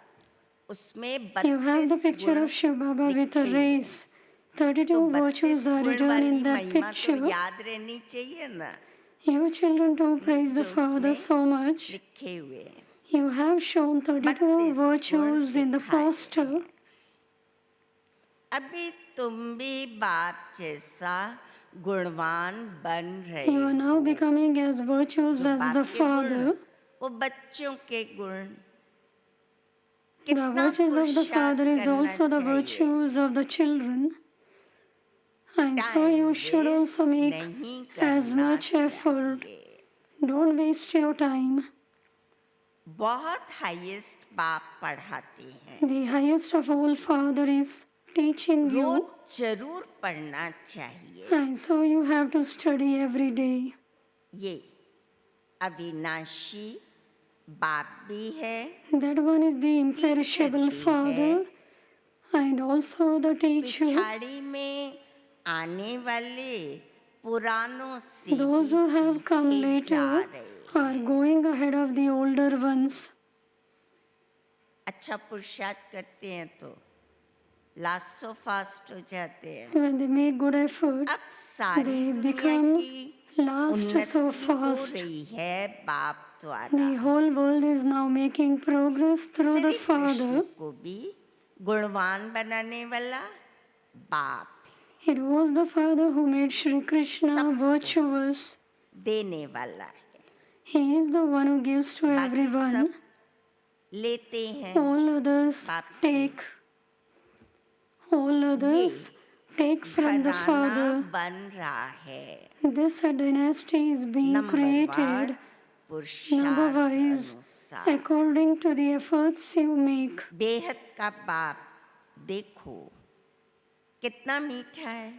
Speaker 3: उसमें
Speaker 4: you have the
Speaker 3: 32
Speaker 4: picture
Speaker 3: गुण
Speaker 4: of Shiv Baba with
Speaker 3: लिखे
Speaker 4: a
Speaker 3: हुए
Speaker 4: race.
Speaker 3: हैं।
Speaker 4: 32
Speaker 3: तो
Speaker 4: virtues
Speaker 3: 32
Speaker 4: are
Speaker 3: गुण
Speaker 4: written
Speaker 3: वाली
Speaker 4: in that
Speaker 3: महिमा तो
Speaker 4: picture.
Speaker 3: याद रहनी चाहिए ना,
Speaker 4: You children to praise the
Speaker 3: जो
Speaker 4: Father
Speaker 3: उसमें
Speaker 4: so much.
Speaker 3: लिखे हुए हैं।
Speaker 4: You have shown 32
Speaker 3: 32
Speaker 4: virtues
Speaker 3: गुण
Speaker 4: in the
Speaker 3: दिखाए
Speaker 4: poster.
Speaker 3: हैं। अभी तुम भी बाप जैसा गुणवान बन रहे
Speaker 4: You are now
Speaker 3: हो।
Speaker 4: becoming as virtuous
Speaker 3: जो
Speaker 4: as
Speaker 3: बाप
Speaker 4: the
Speaker 3: के गुण,
Speaker 4: Father.
Speaker 3: वो बच्चों के गुण,
Speaker 4: The
Speaker 3: कितना
Speaker 4: virtues of the
Speaker 3: पुरुषार्थ
Speaker 4: father is
Speaker 3: करना
Speaker 4: also the
Speaker 3: चाहिए।
Speaker 4: virtues of the children. And so you should also
Speaker 3: waste
Speaker 4: make
Speaker 3: नहीं
Speaker 4: as
Speaker 3: करना
Speaker 4: much effort.
Speaker 3: चाहिए।
Speaker 4: Don't waste your time.
Speaker 3: बहुत हाईएस्ट बाप पढ़ाते हैं,
Speaker 4: The highest of all father is teaching
Speaker 3: rose
Speaker 4: you,
Speaker 3: जरूर पढ़ना चाहिए।
Speaker 4: and so you have to study every day.
Speaker 3: ये अविनाशी बाप भी है,
Speaker 4: That one is the imperishable
Speaker 3: भी
Speaker 4: father and also the teacher.
Speaker 3: पिछाड़ी में आने वाले पुरानों से
Speaker 4: Those who have come
Speaker 3: पीछे
Speaker 4: later
Speaker 3: जा रहे
Speaker 4: are going ahead of the older ones.
Speaker 3: अच्छा पुरुषार्थ करते हैं तो लास्ट सो फास्ट हो जाते हैं।
Speaker 4: When they make good effort,
Speaker 3: अब सारी
Speaker 4: they
Speaker 3: दुनिया
Speaker 4: become
Speaker 3: की
Speaker 4: last
Speaker 3: उन्नति
Speaker 4: so
Speaker 3: हो
Speaker 4: fast.
Speaker 3: रही है बाप द्वारा।
Speaker 4: The whole world is now making progress through the
Speaker 3: Shri Krishna
Speaker 4: Father.
Speaker 3: को भी गुणवान बनाने वाला बाप
Speaker 4: It was the Father who made Shri Krishna virtuous.
Speaker 3: देने वाला है,
Speaker 4: He is the one who gives to
Speaker 3: बाकी
Speaker 4: everyone.
Speaker 3: सब लेते हैं।
Speaker 4: All others
Speaker 3: बाप से।
Speaker 4: take. All others take from the
Speaker 3: घराना
Speaker 4: Father.
Speaker 3: बन रहा है।
Speaker 4: This dynasty is being
Speaker 3: नंबरवार
Speaker 4: created
Speaker 3: पुरुषार्थ
Speaker 4: number-wise
Speaker 3: अनुसार।
Speaker 4: according to the efforts you make.
Speaker 3: बेहद का बाप देखो कितना मीठा है,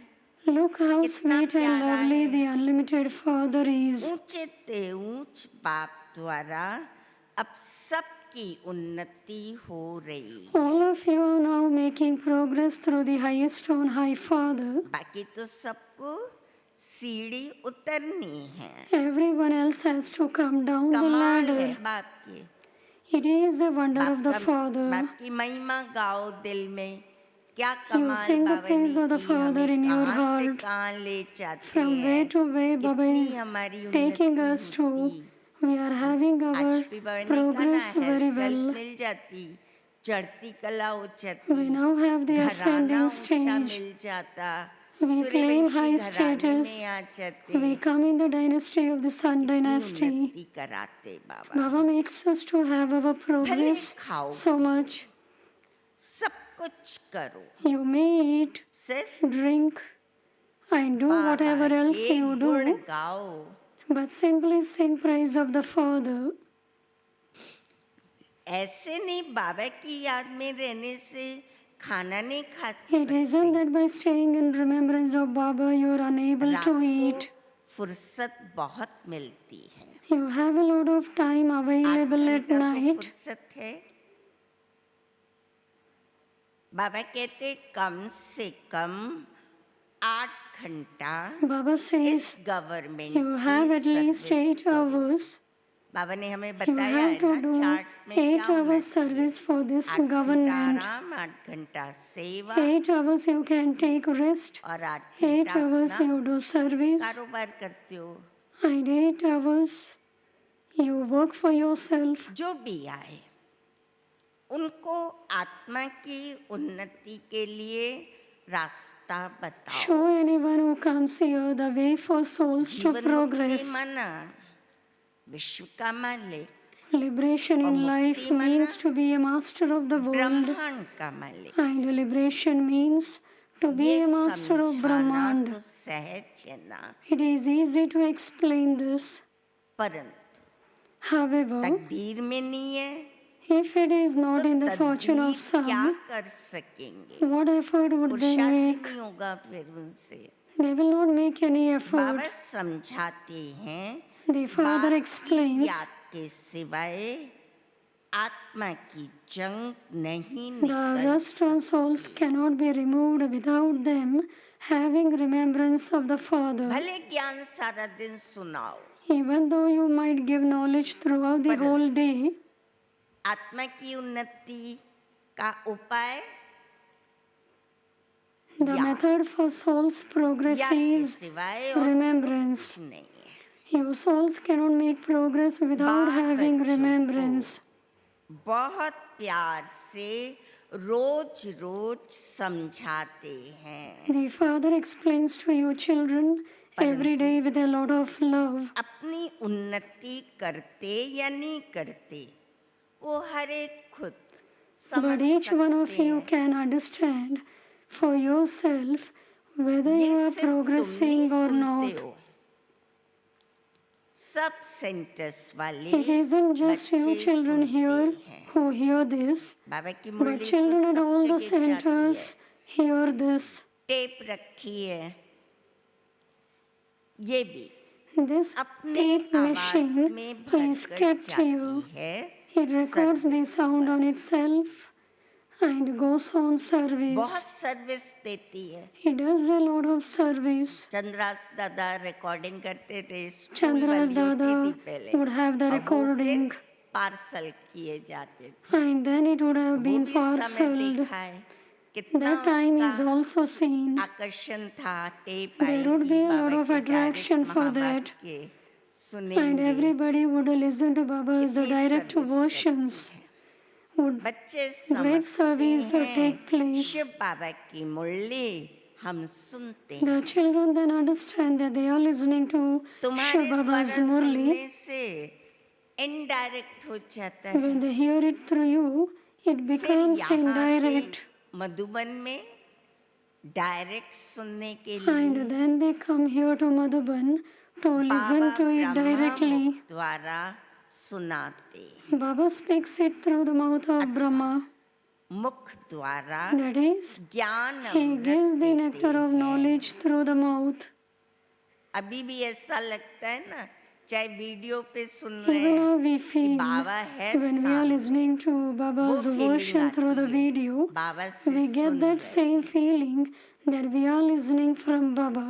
Speaker 4: Look how
Speaker 3: कितना
Speaker 4: sweet and
Speaker 3: प्यारा
Speaker 4: lovely
Speaker 3: है।
Speaker 4: the unlimited Father is.
Speaker 3: ऊंचे ते ऊंच बाप द्वारा अब सबकी उन्नति हो रही है।
Speaker 4: All of you are now making progress through the highest on high Father.
Speaker 3: बाकी तो सबको सीढ़ी उतरनी है।
Speaker 4: Everyone else has to come down the
Speaker 3: कमाल है
Speaker 4: ladder.
Speaker 3: बाप की।
Speaker 4: It is the wonder of the
Speaker 3: बाप
Speaker 4: Father.
Speaker 3: की महिमा गाओ दिल में, क्या
Speaker 4: You
Speaker 3: कमाल
Speaker 4: sing the
Speaker 3: बाबा
Speaker 4: praise
Speaker 3: ने
Speaker 4: of the
Speaker 3: की,
Speaker 4: Father
Speaker 3: हमें
Speaker 4: in your
Speaker 3: कहाँ से
Speaker 4: heart.
Speaker 3: कहाँ ले जाते
Speaker 4: From way
Speaker 3: हैं।
Speaker 4: to way, Baba
Speaker 3: कितनी
Speaker 4: is
Speaker 3: हमारी
Speaker 4: taking
Speaker 3: उन्नति
Speaker 4: us to.
Speaker 3: होती।
Speaker 4: We are having
Speaker 3: आज
Speaker 4: our
Speaker 3: भी बाबा ने कहा ना,
Speaker 4: progress very
Speaker 3: हेल्थ
Speaker 4: well.
Speaker 3: मिल जाती, चढ़ती कला हो
Speaker 4: We
Speaker 3: जाती,
Speaker 4: now have the
Speaker 3: घराना
Speaker 4: ascending
Speaker 3: ऊंचा
Speaker 4: stage.
Speaker 3: मिल जाता,
Speaker 4: We claim
Speaker 3: सूर्यवंशी
Speaker 4: high
Speaker 3: घराने
Speaker 4: status.
Speaker 3: में आ जाते,
Speaker 4: We come in the dynasty of the Sun
Speaker 3: कितनी
Speaker 4: dynasty.
Speaker 3: उन्नति कराते बाबा।
Speaker 4: Baba makes us to have our
Speaker 3: भले
Speaker 4: progress
Speaker 3: खाओ
Speaker 4: so much.
Speaker 3: सब कुछ करो,
Speaker 4: You may eat,
Speaker 3: सिर्फ
Speaker 4: drink, and do
Speaker 3: Baba
Speaker 4: whatever else
Speaker 3: के
Speaker 4: you
Speaker 3: गुण
Speaker 4: do,
Speaker 3: गाओ।
Speaker 4: but simply sing praise of the Father.
Speaker 3: ऐसे नहीं बाबा की याद में रहने से खाना नहीं खा
Speaker 4: It isn't
Speaker 3: सकते।
Speaker 4: that by staying in remembrance of Baba you are unable
Speaker 3: रात
Speaker 4: to
Speaker 3: को
Speaker 4: eat.
Speaker 3: फुर्सत बहुत मिलती है।
Speaker 4: You have a lot of time
Speaker 3: 8
Speaker 4: available at
Speaker 3: घंटा तो
Speaker 4: night.
Speaker 3: फुर्सत है। बाबा कहते कम से कम 8 घंटा
Speaker 4: Baba
Speaker 3: इस
Speaker 4: says
Speaker 3: government
Speaker 4: you have at least 8 hours.
Speaker 3: बाबा ने हमें
Speaker 4: You
Speaker 3: बताया
Speaker 4: have
Speaker 3: है
Speaker 4: to
Speaker 3: ना
Speaker 4: do
Speaker 3: चार्ट में
Speaker 4: 8
Speaker 3: क्या होना
Speaker 4: hours
Speaker 3: चाहिए।
Speaker 4: service for this
Speaker 3: 8 घंटा
Speaker 4: government.
Speaker 3: आराम, 8 घंटा सेवा
Speaker 4: 8 hours you can take rest.
Speaker 3: और 8
Speaker 4: 8
Speaker 3: घंटा
Speaker 4: hours
Speaker 3: अपना
Speaker 4: you do service.
Speaker 3: कारोबार करते हो।
Speaker 4: And 8 hours you work for yourself.
Speaker 3: जो भी आए उनको आत्मा की उन्नति के लिए रास्ता बताओ।
Speaker 4: Show anyone who comes here the way for souls to
Speaker 3: जीवन
Speaker 4: progress.
Speaker 3: मुक्ति माना विश्व का मालिक,
Speaker 4: Liberation
Speaker 3: और
Speaker 4: in life
Speaker 3: मुक्ति माना
Speaker 4: means to be a master of the world.
Speaker 3: ब्रह्मांड का मालिक।
Speaker 4: And liberation means to be
Speaker 3: ये
Speaker 4: a master of
Speaker 3: समझाना
Speaker 4: Brahmand.
Speaker 3: तो सहज है ना,
Speaker 4: It is easy to explain this.
Speaker 3: परंतु
Speaker 4: However,
Speaker 3: तकदीर में नहीं है
Speaker 4: if it is not
Speaker 3: तो
Speaker 4: in the fortune of
Speaker 3: तदबीर क्या
Speaker 4: some,
Speaker 3: कर सकेंगे।
Speaker 4: what effort would they
Speaker 3: पुरुषार्थ
Speaker 4: make?
Speaker 3: नहीं होगा फिर उनसे।
Speaker 4: They will not make any effort.
Speaker 3: बाबा समझाते हैं
Speaker 4: The Father
Speaker 3: बाप की
Speaker 4: explains,
Speaker 3: याद के सिवाय आत्मा की जंग नहीं
Speaker 4: the
Speaker 3: निकल
Speaker 4: rust on souls cannot be removed without them having remembrance of the Father.
Speaker 3: भले ज्ञान सारा दिन सुनाओ,
Speaker 4: Even though you might give knowledge throughout the whole day,
Speaker 3: आत्मा की उन्नति का उपाय
Speaker 4: the method for soul's progress
Speaker 3: याद के
Speaker 4: is
Speaker 3: सिवाय और
Speaker 4: remembrance.
Speaker 3: कुछ नहीं है।
Speaker 4: You souls cannot make progress without
Speaker 3: बाप
Speaker 4: having
Speaker 3: बच्चों
Speaker 4: remembrance.
Speaker 3: को बहुत प्यार से रोज रोज समझाते हैं।
Speaker 4: The Father explains to you children every day with a lot of love.
Speaker 3: अपनी उन्नति करते या नहीं करते वो हर एक खुद समझ
Speaker 4: But each one of
Speaker 3: सकते
Speaker 4: you
Speaker 3: हैं।
Speaker 4: can understand for yourself whether you
Speaker 3: ये
Speaker 4: are
Speaker 3: सिर्फ तुम नहीं
Speaker 4: progressing or
Speaker 3: सुनते
Speaker 4: not.
Speaker 3: हो, सब सेंटर्स वाले
Speaker 4: It isn't just you
Speaker 3: बच्चे
Speaker 4: children here
Speaker 3: सुनते हैं।
Speaker 4: who hear this,
Speaker 3: बाबा की
Speaker 4: but
Speaker 3: मुरली तो
Speaker 4: children at
Speaker 3: सब
Speaker 4: all the
Speaker 3: जगह जाती
Speaker 4: centers
Speaker 3: है,
Speaker 4: hear this.
Speaker 3: टेप रखी है। ये भी
Speaker 4: This
Speaker 3: अपने
Speaker 4: tape
Speaker 3: आवाज
Speaker 4: machine
Speaker 3: में भर
Speaker 4: is
Speaker 3: कर
Speaker 4: kept
Speaker 3: जाती
Speaker 4: here.
Speaker 3: है।
Speaker 4: It records the
Speaker 3: service
Speaker 4: sound
Speaker 3: पर।
Speaker 4: on itself and goes on service.
Speaker 3: बहुत सर्विस देती है।
Speaker 4: It does a lot of service.
Speaker 3: Chandra's दादा रिकॉर्डिंग करते थे, स्कूल
Speaker 4: Chandra's
Speaker 3: वाली होती
Speaker 4: Dada
Speaker 3: थी पहले,
Speaker 4: would have the
Speaker 3: और वो
Speaker 4: recording,
Speaker 3: फिर पार्सल किए जाते थे।
Speaker 4: and then it would have
Speaker 3: वो
Speaker 4: been
Speaker 3: भी समय
Speaker 4: parceled.
Speaker 3: देखा है, कितना
Speaker 4: That time is
Speaker 3: उसका
Speaker 4: also seen.
Speaker 3: आकर्षण था। टेप
Speaker 4: There would
Speaker 3: आएगी
Speaker 4: be a
Speaker 3: Baba
Speaker 4: lot of
Speaker 3: की
Speaker 4: attraction
Speaker 3: direct
Speaker 4: for
Speaker 3: Mahabharat
Speaker 4: that.
Speaker 3: के
Speaker 4: And
Speaker 3: सुनेंगे।
Speaker 4: everybody would listen to Baba's
Speaker 3: इतनी
Speaker 4: direct
Speaker 3: सर्विस
Speaker 4: versions.
Speaker 3: करती है।
Speaker 4: Would
Speaker 3: बच्चे
Speaker 4: great
Speaker 3: समझते
Speaker 4: service would take
Speaker 3: हैं
Speaker 4: place.
Speaker 3: शिव बाबा की मुरली हम सुनते हैं।
Speaker 4: The children then understand that they are listening to
Speaker 3: तुम्हारे
Speaker 4: Shiv
Speaker 3: द्वारा
Speaker 4: Baba's Murli.
Speaker 3: सुनने से इनडायरेक्ट हो जाता है।
Speaker 4: When they hear it through you, it
Speaker 3: फिर
Speaker 4: becomes
Speaker 3: यहाँ
Speaker 4: indirect.
Speaker 3: के मधुबन में डायरेक्ट सुनने के
Speaker 4: And
Speaker 3: लिए
Speaker 4: then they come here to Madhuban to listen
Speaker 3: Baba
Speaker 4: to it
Speaker 3: Brahma
Speaker 4: directly.
Speaker 3: मुख द्वारा सुनाते हैं।
Speaker 4: Baba speaks it through the mouth of Brahma.
Speaker 3: मुख द्वारा
Speaker 4: That is,
Speaker 3: ज्ञान
Speaker 4: he
Speaker 3: अमृत
Speaker 4: gives the
Speaker 3: देते
Speaker 4: nectar of
Speaker 3: हैं।
Speaker 4: knowledge through the mouth.
Speaker 3: अभी भी ऐसा लगता है ना, चाहे वीडियो पे सुन रहे
Speaker 4: Even now
Speaker 3: हैं
Speaker 4: we
Speaker 3: कि
Speaker 4: feel
Speaker 3: बाबा है
Speaker 4: when we are
Speaker 3: सामने,
Speaker 4: listening to
Speaker 3: वो
Speaker 4: Baba's
Speaker 3: feeling
Speaker 4: version through the
Speaker 3: आती है,
Speaker 4: video,
Speaker 3: बाबा से
Speaker 4: we get
Speaker 3: सुन
Speaker 4: that
Speaker 3: रहे
Speaker 4: same
Speaker 3: हैं।
Speaker 4: feeling that we are listening from Baba.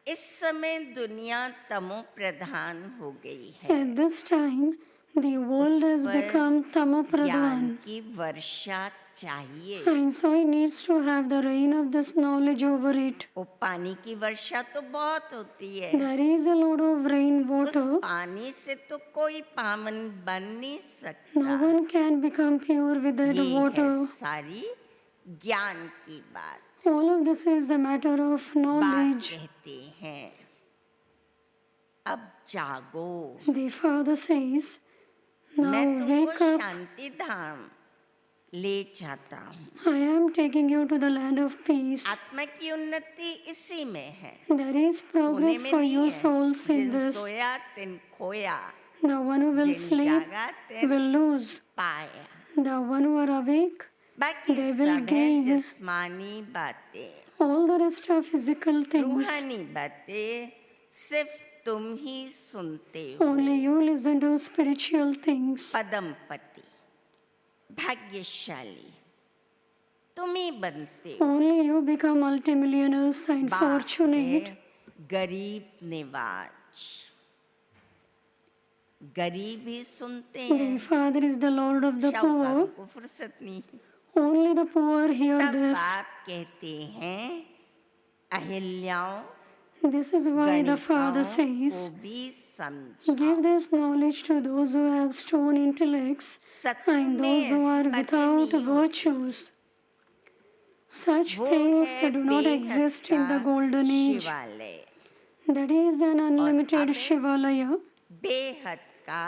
Speaker 3: इस समय दुनिया तमो प्रधान हो गई है।
Speaker 4: At this time, the world has
Speaker 3: उस पर
Speaker 4: become Tamo
Speaker 3: ज्ञान
Speaker 4: Pradhan.
Speaker 3: की वर्षा चाहिए।
Speaker 4: And so it needs to have the rain of this knowledge over it.
Speaker 3: वो पानी की वर्षा तो बहुत होती है,
Speaker 4: There is a lot of
Speaker 3: उस
Speaker 4: rainwater.
Speaker 3: पानी से तो कोई पावन बन नहीं
Speaker 4: No
Speaker 3: सकता।
Speaker 4: one can become pure with that
Speaker 3: ये है
Speaker 4: water.
Speaker 3: सारी ज्ञान की बात।
Speaker 4: All of this is the matter of
Speaker 3: बात
Speaker 4: knowledge.
Speaker 3: कहते हैं अब जागो,
Speaker 4: The Father says, now
Speaker 3: मैं तुमको
Speaker 4: wake up.
Speaker 3: शांति धाम ले जाता हूँ।
Speaker 4: I am taking you to the land of peace.
Speaker 3: आत्मा की उन्नति इसी में है,
Speaker 4: There is
Speaker 3: सोने
Speaker 4: progress
Speaker 3: में
Speaker 4: for
Speaker 3: नहीं
Speaker 4: you
Speaker 3: है।
Speaker 4: souls in
Speaker 3: Jin
Speaker 4: this.
Speaker 3: सोया तिन खोया,
Speaker 4: The one who will
Speaker 3: Jin
Speaker 4: sleep
Speaker 3: जागा तिन
Speaker 4: will lose.
Speaker 3: पाया।
Speaker 4: The one who are awake,
Speaker 3: बाकी
Speaker 4: they will
Speaker 3: सब है
Speaker 4: gain.
Speaker 3: जिस्मानी बातें,
Speaker 4: All the rest are physical things.
Speaker 3: रूहानी बातें सिर्फ तुम ही सुनते हो।
Speaker 4: Only you listen to spiritual things.
Speaker 3: पदमपति भाग्यशाली तुम ही बनते हो।
Speaker 4: Only you become multimillionaires and
Speaker 3: बाप
Speaker 4: fortunate.
Speaker 3: है गरीब निवाज, गरीब ही सुनते
Speaker 4: The
Speaker 3: हैं,
Speaker 4: Father is the Lord of the
Speaker 3: शाहूकारों
Speaker 4: poor.
Speaker 3: को फुर्सत नहीं।
Speaker 4: Only the poor hear
Speaker 3: तब
Speaker 4: this.
Speaker 3: बाप कहते हैं अहिल्याओं
Speaker 4: This is why the Father
Speaker 3: गणिताओं
Speaker 4: says,
Speaker 3: को भी समझाओ।
Speaker 4: give this knowledge to those who have stone intellects
Speaker 3: सत्य
Speaker 4: and
Speaker 3: में
Speaker 4: those who are
Speaker 3: ऐसी बातें
Speaker 4: without
Speaker 3: नहीं होती।
Speaker 4: virtues. Such
Speaker 3: वो
Speaker 4: things
Speaker 3: है
Speaker 4: do not
Speaker 3: बेहद
Speaker 4: exist in the
Speaker 3: का
Speaker 4: golden age.
Speaker 3: शिवालय,
Speaker 4: That is an unlimited
Speaker 3: अब-
Speaker 4: Shivalaya.
Speaker 3: बेहद का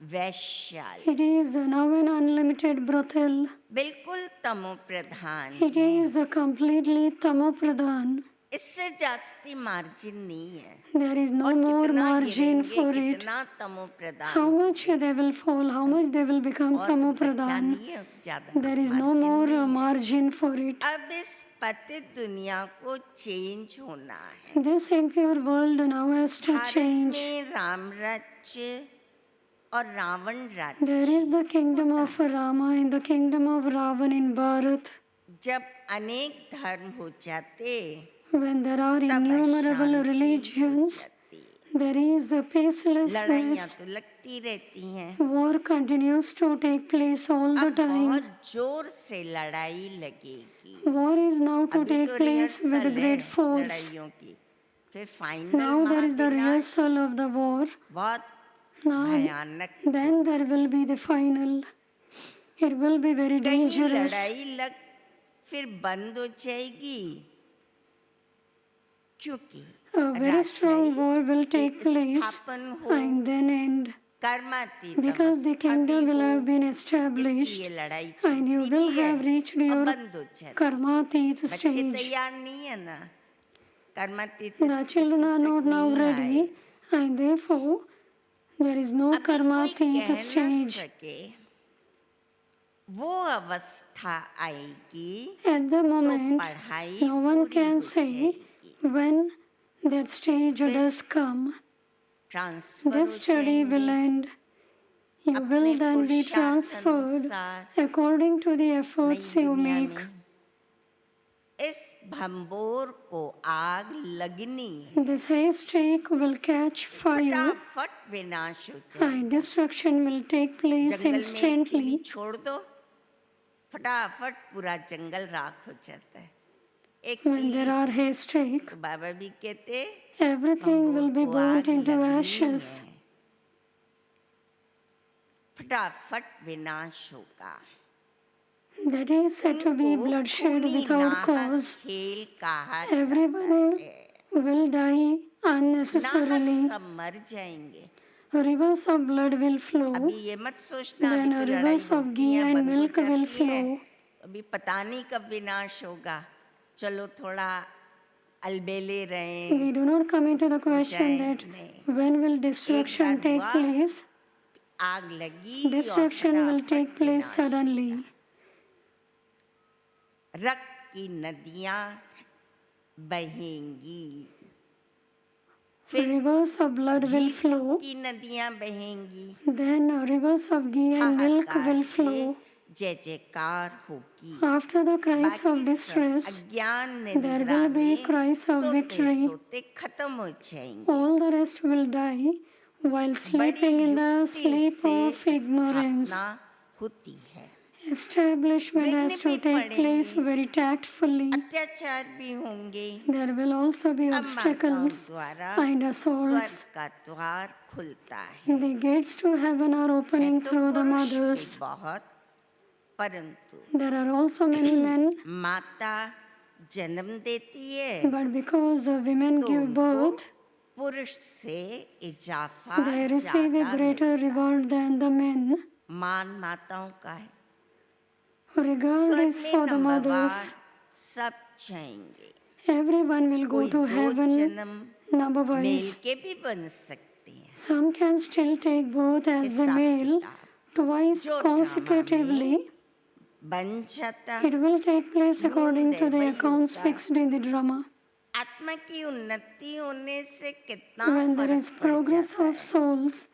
Speaker 3: वैश्यालय,
Speaker 4: It is now an unlimited brothel.
Speaker 3: बिल्कुल तमो प्रधान
Speaker 4: It
Speaker 3: है।
Speaker 4: is a completely Tamo Pradhan.
Speaker 3: इससे जास्ती मार्जिन नहीं है।
Speaker 4: There is no
Speaker 3: और
Speaker 4: more
Speaker 3: कितना
Speaker 4: margin
Speaker 3: गिरेंगे,
Speaker 4: for it.
Speaker 3: कितना तमो प्रधान
Speaker 4: How much they will fall, how much they will become
Speaker 3: और
Speaker 4: Tamo
Speaker 3: बचा
Speaker 4: Pradhan.
Speaker 3: नहीं है ज्यादा
Speaker 4: There is no
Speaker 3: margin
Speaker 4: more
Speaker 3: नहीं है।
Speaker 4: margin for it.
Speaker 3: अब इस पतित दुनिया को चेंज होना है।
Speaker 4: This impure world now has to
Speaker 3: Bharat
Speaker 4: change.
Speaker 3: में राम राज्य और रावण
Speaker 4: There
Speaker 3: राज्य,
Speaker 4: is the kingdom of Rama and the kingdom of Ravan in Bharat.
Speaker 3: जब अनेक धर्म हो जाते
Speaker 4: When there are
Speaker 3: तब
Speaker 4: innumerable
Speaker 3: अशांति हो
Speaker 4: religions,
Speaker 3: जाती।
Speaker 4: there is a peacelessness.
Speaker 3: लड़ाइयाँ तो लगती रहती हैं।
Speaker 4: War continues to take place all the
Speaker 3: अब
Speaker 4: time.
Speaker 3: बहुत जोर से लड़ाई लगेगी।
Speaker 4: War is now to
Speaker 3: अभी
Speaker 4: take
Speaker 3: तो
Speaker 4: place with
Speaker 3: रिहर्सल है
Speaker 4: great force.
Speaker 3: लड़ाइयों की, फिर final
Speaker 4: Now there is the
Speaker 3: महाविनाश
Speaker 4: rehearsal of the war.
Speaker 3: बहुत
Speaker 4: Now
Speaker 3: भयानक।
Speaker 4: then there will be the final. It will be very
Speaker 3: कहीं
Speaker 4: dangerous.
Speaker 3: लड़ाई लग फिर बंद हो जाएगी, क्योंकि
Speaker 4: A very strong
Speaker 3: राष्ट्रीय
Speaker 4: war will take place
Speaker 3: स्थापन हो,
Speaker 4: and then end.
Speaker 3: कर्मातीतम
Speaker 4: because the kingdom will have been established
Speaker 3: इसलिए लड़ाई
Speaker 4: and you
Speaker 3: चलती
Speaker 4: will
Speaker 3: भी है
Speaker 4: have reached
Speaker 3: और
Speaker 4: your
Speaker 3: बंद हो जाती है।
Speaker 4: karmatit
Speaker 3: बच्चे
Speaker 4: stage.
Speaker 3: तैयार नहीं है ना, कर्मातीत
Speaker 4: The children are
Speaker 3: स्थिति
Speaker 4: not
Speaker 3: तक
Speaker 4: now
Speaker 3: नहीं आए।
Speaker 4: ready, and therefore there is no
Speaker 3: अभी कोई
Speaker 4: karmatit
Speaker 3: कह ना
Speaker 4: stage.
Speaker 3: सके वो अवस्था आएगी
Speaker 4: At the
Speaker 3: तो
Speaker 4: moment,
Speaker 3: पढ़ाई
Speaker 4: no one
Speaker 3: पूरी
Speaker 4: can
Speaker 3: हो
Speaker 4: say
Speaker 3: जाएगी,
Speaker 4: when that stage does come.
Speaker 3: Transfer
Speaker 4: This
Speaker 3: हो
Speaker 4: study will
Speaker 3: जाएंगे
Speaker 4: end. You
Speaker 3: अपने
Speaker 4: will then be
Speaker 3: पुरुषार्थ
Speaker 4: transferred
Speaker 3: अनुसार
Speaker 4: according to the
Speaker 3: नई
Speaker 4: efforts you
Speaker 3: दुनिया
Speaker 4: make.
Speaker 3: में। इस भंबोर को आग लगनी है,
Speaker 4: This haystack will catch fire
Speaker 3: फटाफट विनाश हो जाए।
Speaker 4: and destruction will take place
Speaker 3: जंगल में एक तीली
Speaker 4: instantly.
Speaker 3: छोड़ दो, फटाफट पूरा जंगल राख हो जाता है। एक
Speaker 4: When
Speaker 3: तीली
Speaker 4: there are
Speaker 3: से।
Speaker 4: haystack,
Speaker 3: तो बाबा भी कहते
Speaker 4: everything will be
Speaker 3: भंबोर को
Speaker 4: burnt
Speaker 3: आग
Speaker 4: into
Speaker 3: लगनी
Speaker 4: ashes.
Speaker 3: है, फटाफट विनाश होगा।
Speaker 4: That is said to be
Speaker 3: उनको
Speaker 4: bloodshed
Speaker 3: खूनी
Speaker 4: without
Speaker 3: नाहक
Speaker 4: cause.
Speaker 3: खेल कहा
Speaker 4: Everyone
Speaker 3: जाता है।
Speaker 4: will die
Speaker 3: नाहक
Speaker 4: unnecessarily.
Speaker 3: सब मर जाएंगे।
Speaker 4: Rivers of blood will flow.
Speaker 3: अभी ये मत सोचना अभी
Speaker 4: Then
Speaker 3: तो लड़ाई
Speaker 4: rivers of
Speaker 3: होती
Speaker 4: ghee
Speaker 3: है,
Speaker 4: and
Speaker 3: बंद हो
Speaker 4: milk will
Speaker 3: जाती है,
Speaker 4: flow.
Speaker 3: अभी पता नहीं कब विनाश होगा। चलो थोड़ा अलबेले रहें,
Speaker 4: We do not come into the
Speaker 3: सुस्त हो
Speaker 4: question
Speaker 3: जाएं,
Speaker 4: that
Speaker 3: नहीं।
Speaker 4: when will
Speaker 3: एक
Speaker 4: destruction
Speaker 3: बार
Speaker 4: take
Speaker 3: हुआ,
Speaker 4: place.
Speaker 3: आग लगी और
Speaker 4: Destruction will
Speaker 3: फटाफट
Speaker 4: take place
Speaker 3: विनाश।
Speaker 4: suddenly.
Speaker 3: रक्त की नदियां बहेंगी, फिर
Speaker 4: Rivers of blood will
Speaker 3: ghee
Speaker 4: flow.
Speaker 3: की नदियां बहेंगी,
Speaker 4: Then rivers of ghee and milk
Speaker 3: हाहाकार
Speaker 4: will
Speaker 3: से
Speaker 4: flow.
Speaker 3: जय जयकार होगी।
Speaker 4: After the cries
Speaker 3: बाकी
Speaker 4: of
Speaker 3: सब
Speaker 4: distress,
Speaker 3: अज्ञान
Speaker 4: there
Speaker 3: निद्रा
Speaker 4: will be
Speaker 3: में
Speaker 4: cries of
Speaker 3: सोते
Speaker 4: victory.
Speaker 3: सोते खत्म हो जाएंगे।
Speaker 4: All the rest will die while
Speaker 3: बड़ी
Speaker 4: sleeping in the
Speaker 3: युक्ति
Speaker 4: sleep
Speaker 3: से
Speaker 4: of ignorance.
Speaker 3: स्थापना होती है।
Speaker 4: Establishment has
Speaker 3: विघ्न
Speaker 4: to
Speaker 3: भी
Speaker 4: take place
Speaker 3: पड़ेंगे,
Speaker 4: very tactfully.
Speaker 3: अत्याचार भी होंगे।
Speaker 4: There will also be
Speaker 3: अब माताओं
Speaker 4: obstacles
Speaker 3: द्वारा
Speaker 4: and assaults.
Speaker 3: स्वर्ग का द्वार खुलता है।
Speaker 4: The gates to heaven are
Speaker 3: है
Speaker 4: opening
Speaker 3: तो
Speaker 4: through the
Speaker 3: पुरुष
Speaker 4: mothers.
Speaker 3: भी बहुत, परंतु
Speaker 4: There are also many men,
Speaker 3: माता जन्म देती है
Speaker 4: but because the women
Speaker 3: तो
Speaker 4: give
Speaker 3: उनको
Speaker 4: birth,
Speaker 3: पुरुष से इजाफा
Speaker 4: they receive a
Speaker 3: ज्यादा
Speaker 4: greater
Speaker 3: मिलता है।
Speaker 4: reward than the men.
Speaker 3: मान माताओं का है।
Speaker 4: Regard
Speaker 3: स्वर्ग
Speaker 4: is
Speaker 3: में
Speaker 4: for the mothers.
Speaker 3: नंबरवार सब जाएंगे।
Speaker 4: Everyone will go
Speaker 3: कोई
Speaker 4: to
Speaker 3: दो
Speaker 4: heaven
Speaker 3: जन्म
Speaker 4: number
Speaker 3: मेल
Speaker 4: wise.
Speaker 3: के भी बन सकते हैं।
Speaker 4: Some can still take birth as the
Speaker 3: हिसाब
Speaker 4: male
Speaker 3: किताब
Speaker 4: twice
Speaker 3: जो ड्रामा
Speaker 4: consecutively.
Speaker 3: में बन जाता,
Speaker 4: It will take place according to the
Speaker 3: वही
Speaker 4: accounts
Speaker 3: होता।
Speaker 4: fixed in the drama.
Speaker 3: आत्मा की उन्नति होने से कितना
Speaker 4: When there is
Speaker 3: फर्क पड़
Speaker 4: progress
Speaker 3: जाता
Speaker 4: of
Speaker 3: है।
Speaker 4: souls,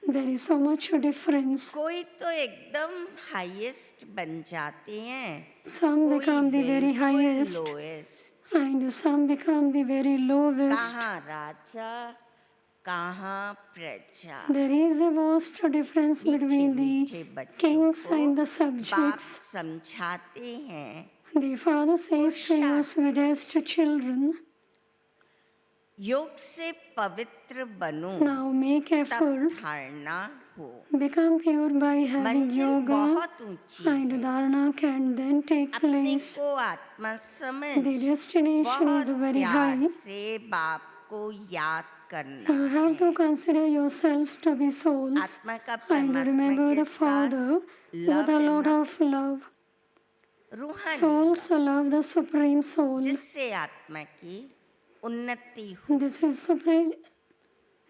Speaker 4: there is so much difference.
Speaker 3: कोई तो एकदम हाईएस्ट बन जाते हैं,
Speaker 4: Some
Speaker 3: कोई
Speaker 4: become the very
Speaker 3: बिल्कुल
Speaker 4: highest
Speaker 3: lowest.
Speaker 4: and some become the very lowest.
Speaker 3: कहाँ राजा कहाँ प्रजा।
Speaker 4: There is a vast difference
Speaker 3: मीठे
Speaker 4: between
Speaker 3: मीठे
Speaker 4: the
Speaker 3: बच्चों
Speaker 4: kings
Speaker 3: को
Speaker 4: and the
Speaker 3: बाप
Speaker 4: subjects.
Speaker 3: समझाते हैं,
Speaker 4: The father says to your sweetest children,
Speaker 3: योग से पवित्र बनो
Speaker 4: now make
Speaker 3: तब
Speaker 4: effort,
Speaker 3: धारणा हो।
Speaker 4: become pure by having
Speaker 3: मंजिल
Speaker 4: yoga,
Speaker 3: बहुत ऊंची
Speaker 4: and
Speaker 3: है,
Speaker 4: dharana can then take
Speaker 3: अपने
Speaker 4: place.
Speaker 3: को आत्मा समझ
Speaker 4: The destination
Speaker 3: बहुत
Speaker 4: is very
Speaker 3: प्यार
Speaker 4: high.
Speaker 3: से बाप को याद करना
Speaker 4: You have
Speaker 3: है।
Speaker 4: to consider yourselves to be souls
Speaker 3: आत्मा का
Speaker 4: and
Speaker 3: परमात्मा
Speaker 4: remember
Speaker 3: के
Speaker 4: the
Speaker 3: साथ
Speaker 4: Father
Speaker 3: लव
Speaker 4: with a
Speaker 3: है
Speaker 4: lot
Speaker 3: ना,
Speaker 4: of love.
Speaker 3: रूहानी
Speaker 4: Souls love the Supreme Soul.
Speaker 3: जिससे आत्मा की उन्नति हो।
Speaker 4: This is supreme.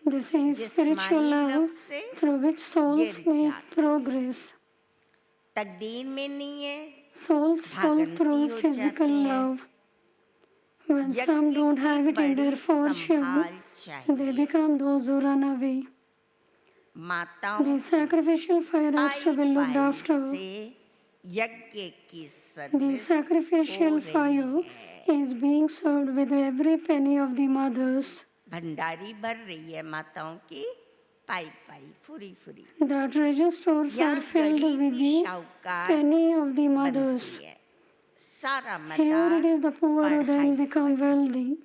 Speaker 4: This is spiritual
Speaker 3: जिस्मानी लव
Speaker 4: love
Speaker 3: से
Speaker 4: through which souls
Speaker 3: गिर
Speaker 4: make
Speaker 3: जाती।
Speaker 4: progress.
Speaker 3: तकदीर में नहीं है,
Speaker 4: Souls fall
Speaker 3: भागंती
Speaker 4: through
Speaker 3: हो
Speaker 4: physical
Speaker 3: जाते हैं।
Speaker 4: love. When some
Speaker 3: व्यक्ति
Speaker 4: don't
Speaker 3: की
Speaker 4: have it in their
Speaker 3: बड़ी
Speaker 4: fortune,
Speaker 3: संभाल
Speaker 4: they
Speaker 3: चाहिए।
Speaker 4: become those who run away.
Speaker 3: माताओं
Speaker 4: The sacrificial fire has to be looked
Speaker 3: pi
Speaker 4: after.
Speaker 3: से यज्ञ की
Speaker 4: The
Speaker 3: सर्विस
Speaker 4: sacrificial
Speaker 3: हो
Speaker 4: fire
Speaker 3: रही है।
Speaker 4: is being served with every penny of the mothers.
Speaker 3: Bhandari भर रही है माताओं की पाई पाई फुरी फुरी।
Speaker 4: The treasure stores are
Speaker 3: यहाँ
Speaker 4: filled with
Speaker 3: गरीबी
Speaker 4: the
Speaker 3: शाहूकार
Speaker 4: penny of the mothers.
Speaker 3: बनती है। सारा
Speaker 4: Here it is the poor who then
Speaker 3: पढ़ाई
Speaker 4: become wealthy.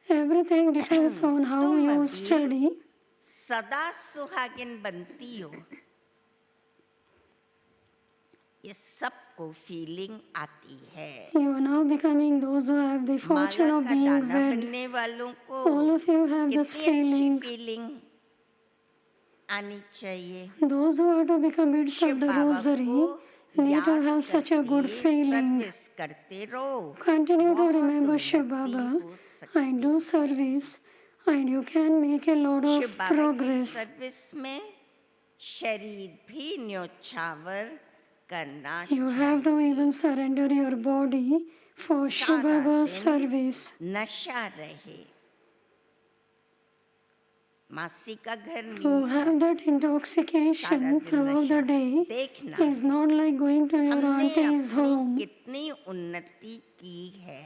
Speaker 4: Everything depends on how
Speaker 3: तुम
Speaker 4: you
Speaker 3: अभी
Speaker 4: study.
Speaker 3: सदा सुहागिन बनती हो, ये सबको फीलिंग आती है।
Speaker 4: You are now becoming those who have the fortune
Speaker 3: Mala
Speaker 4: of
Speaker 3: का
Speaker 4: being
Speaker 3: दाना
Speaker 4: wed.
Speaker 3: बनने वालों को
Speaker 4: All of you have this
Speaker 3: कितनी अच्छी
Speaker 4: feeling.
Speaker 3: फीलिंग। आनी चाहिए।
Speaker 4: Those who are to become beads
Speaker 3: Shiv
Speaker 4: of the
Speaker 3: Baba
Speaker 4: rosary
Speaker 3: को
Speaker 4: need to
Speaker 3: याद
Speaker 4: have such a good
Speaker 3: करके
Speaker 4: feeling.
Speaker 3: सर्विस करते रहो,
Speaker 4: Continue to
Speaker 3: बहुत
Speaker 4: remember Shiv
Speaker 3: उन्नति
Speaker 4: Baba
Speaker 3: हो सकती
Speaker 4: and do service, and you can make a lot
Speaker 3: Shiv
Speaker 4: of
Speaker 3: बाबा की
Speaker 4: progress.
Speaker 3: सर्विस में शरीर भी न्योछावर करना
Speaker 4: You have to even surrender your body for Shiv
Speaker 3: सारा
Speaker 4: Baba's
Speaker 3: दिन
Speaker 4: service.
Speaker 3: नशा रहे। मासी का घर
Speaker 4: To
Speaker 3: नहीं है,
Speaker 4: have that
Speaker 3: सारा
Speaker 4: intoxication
Speaker 3: दिन
Speaker 4: throughout the
Speaker 3: नशा।
Speaker 4: day
Speaker 3: देखना
Speaker 4: is not like going to your
Speaker 3: हमने
Speaker 4: auntie's
Speaker 3: अपनी
Speaker 4: home.
Speaker 3: कितनी उन्नति की है।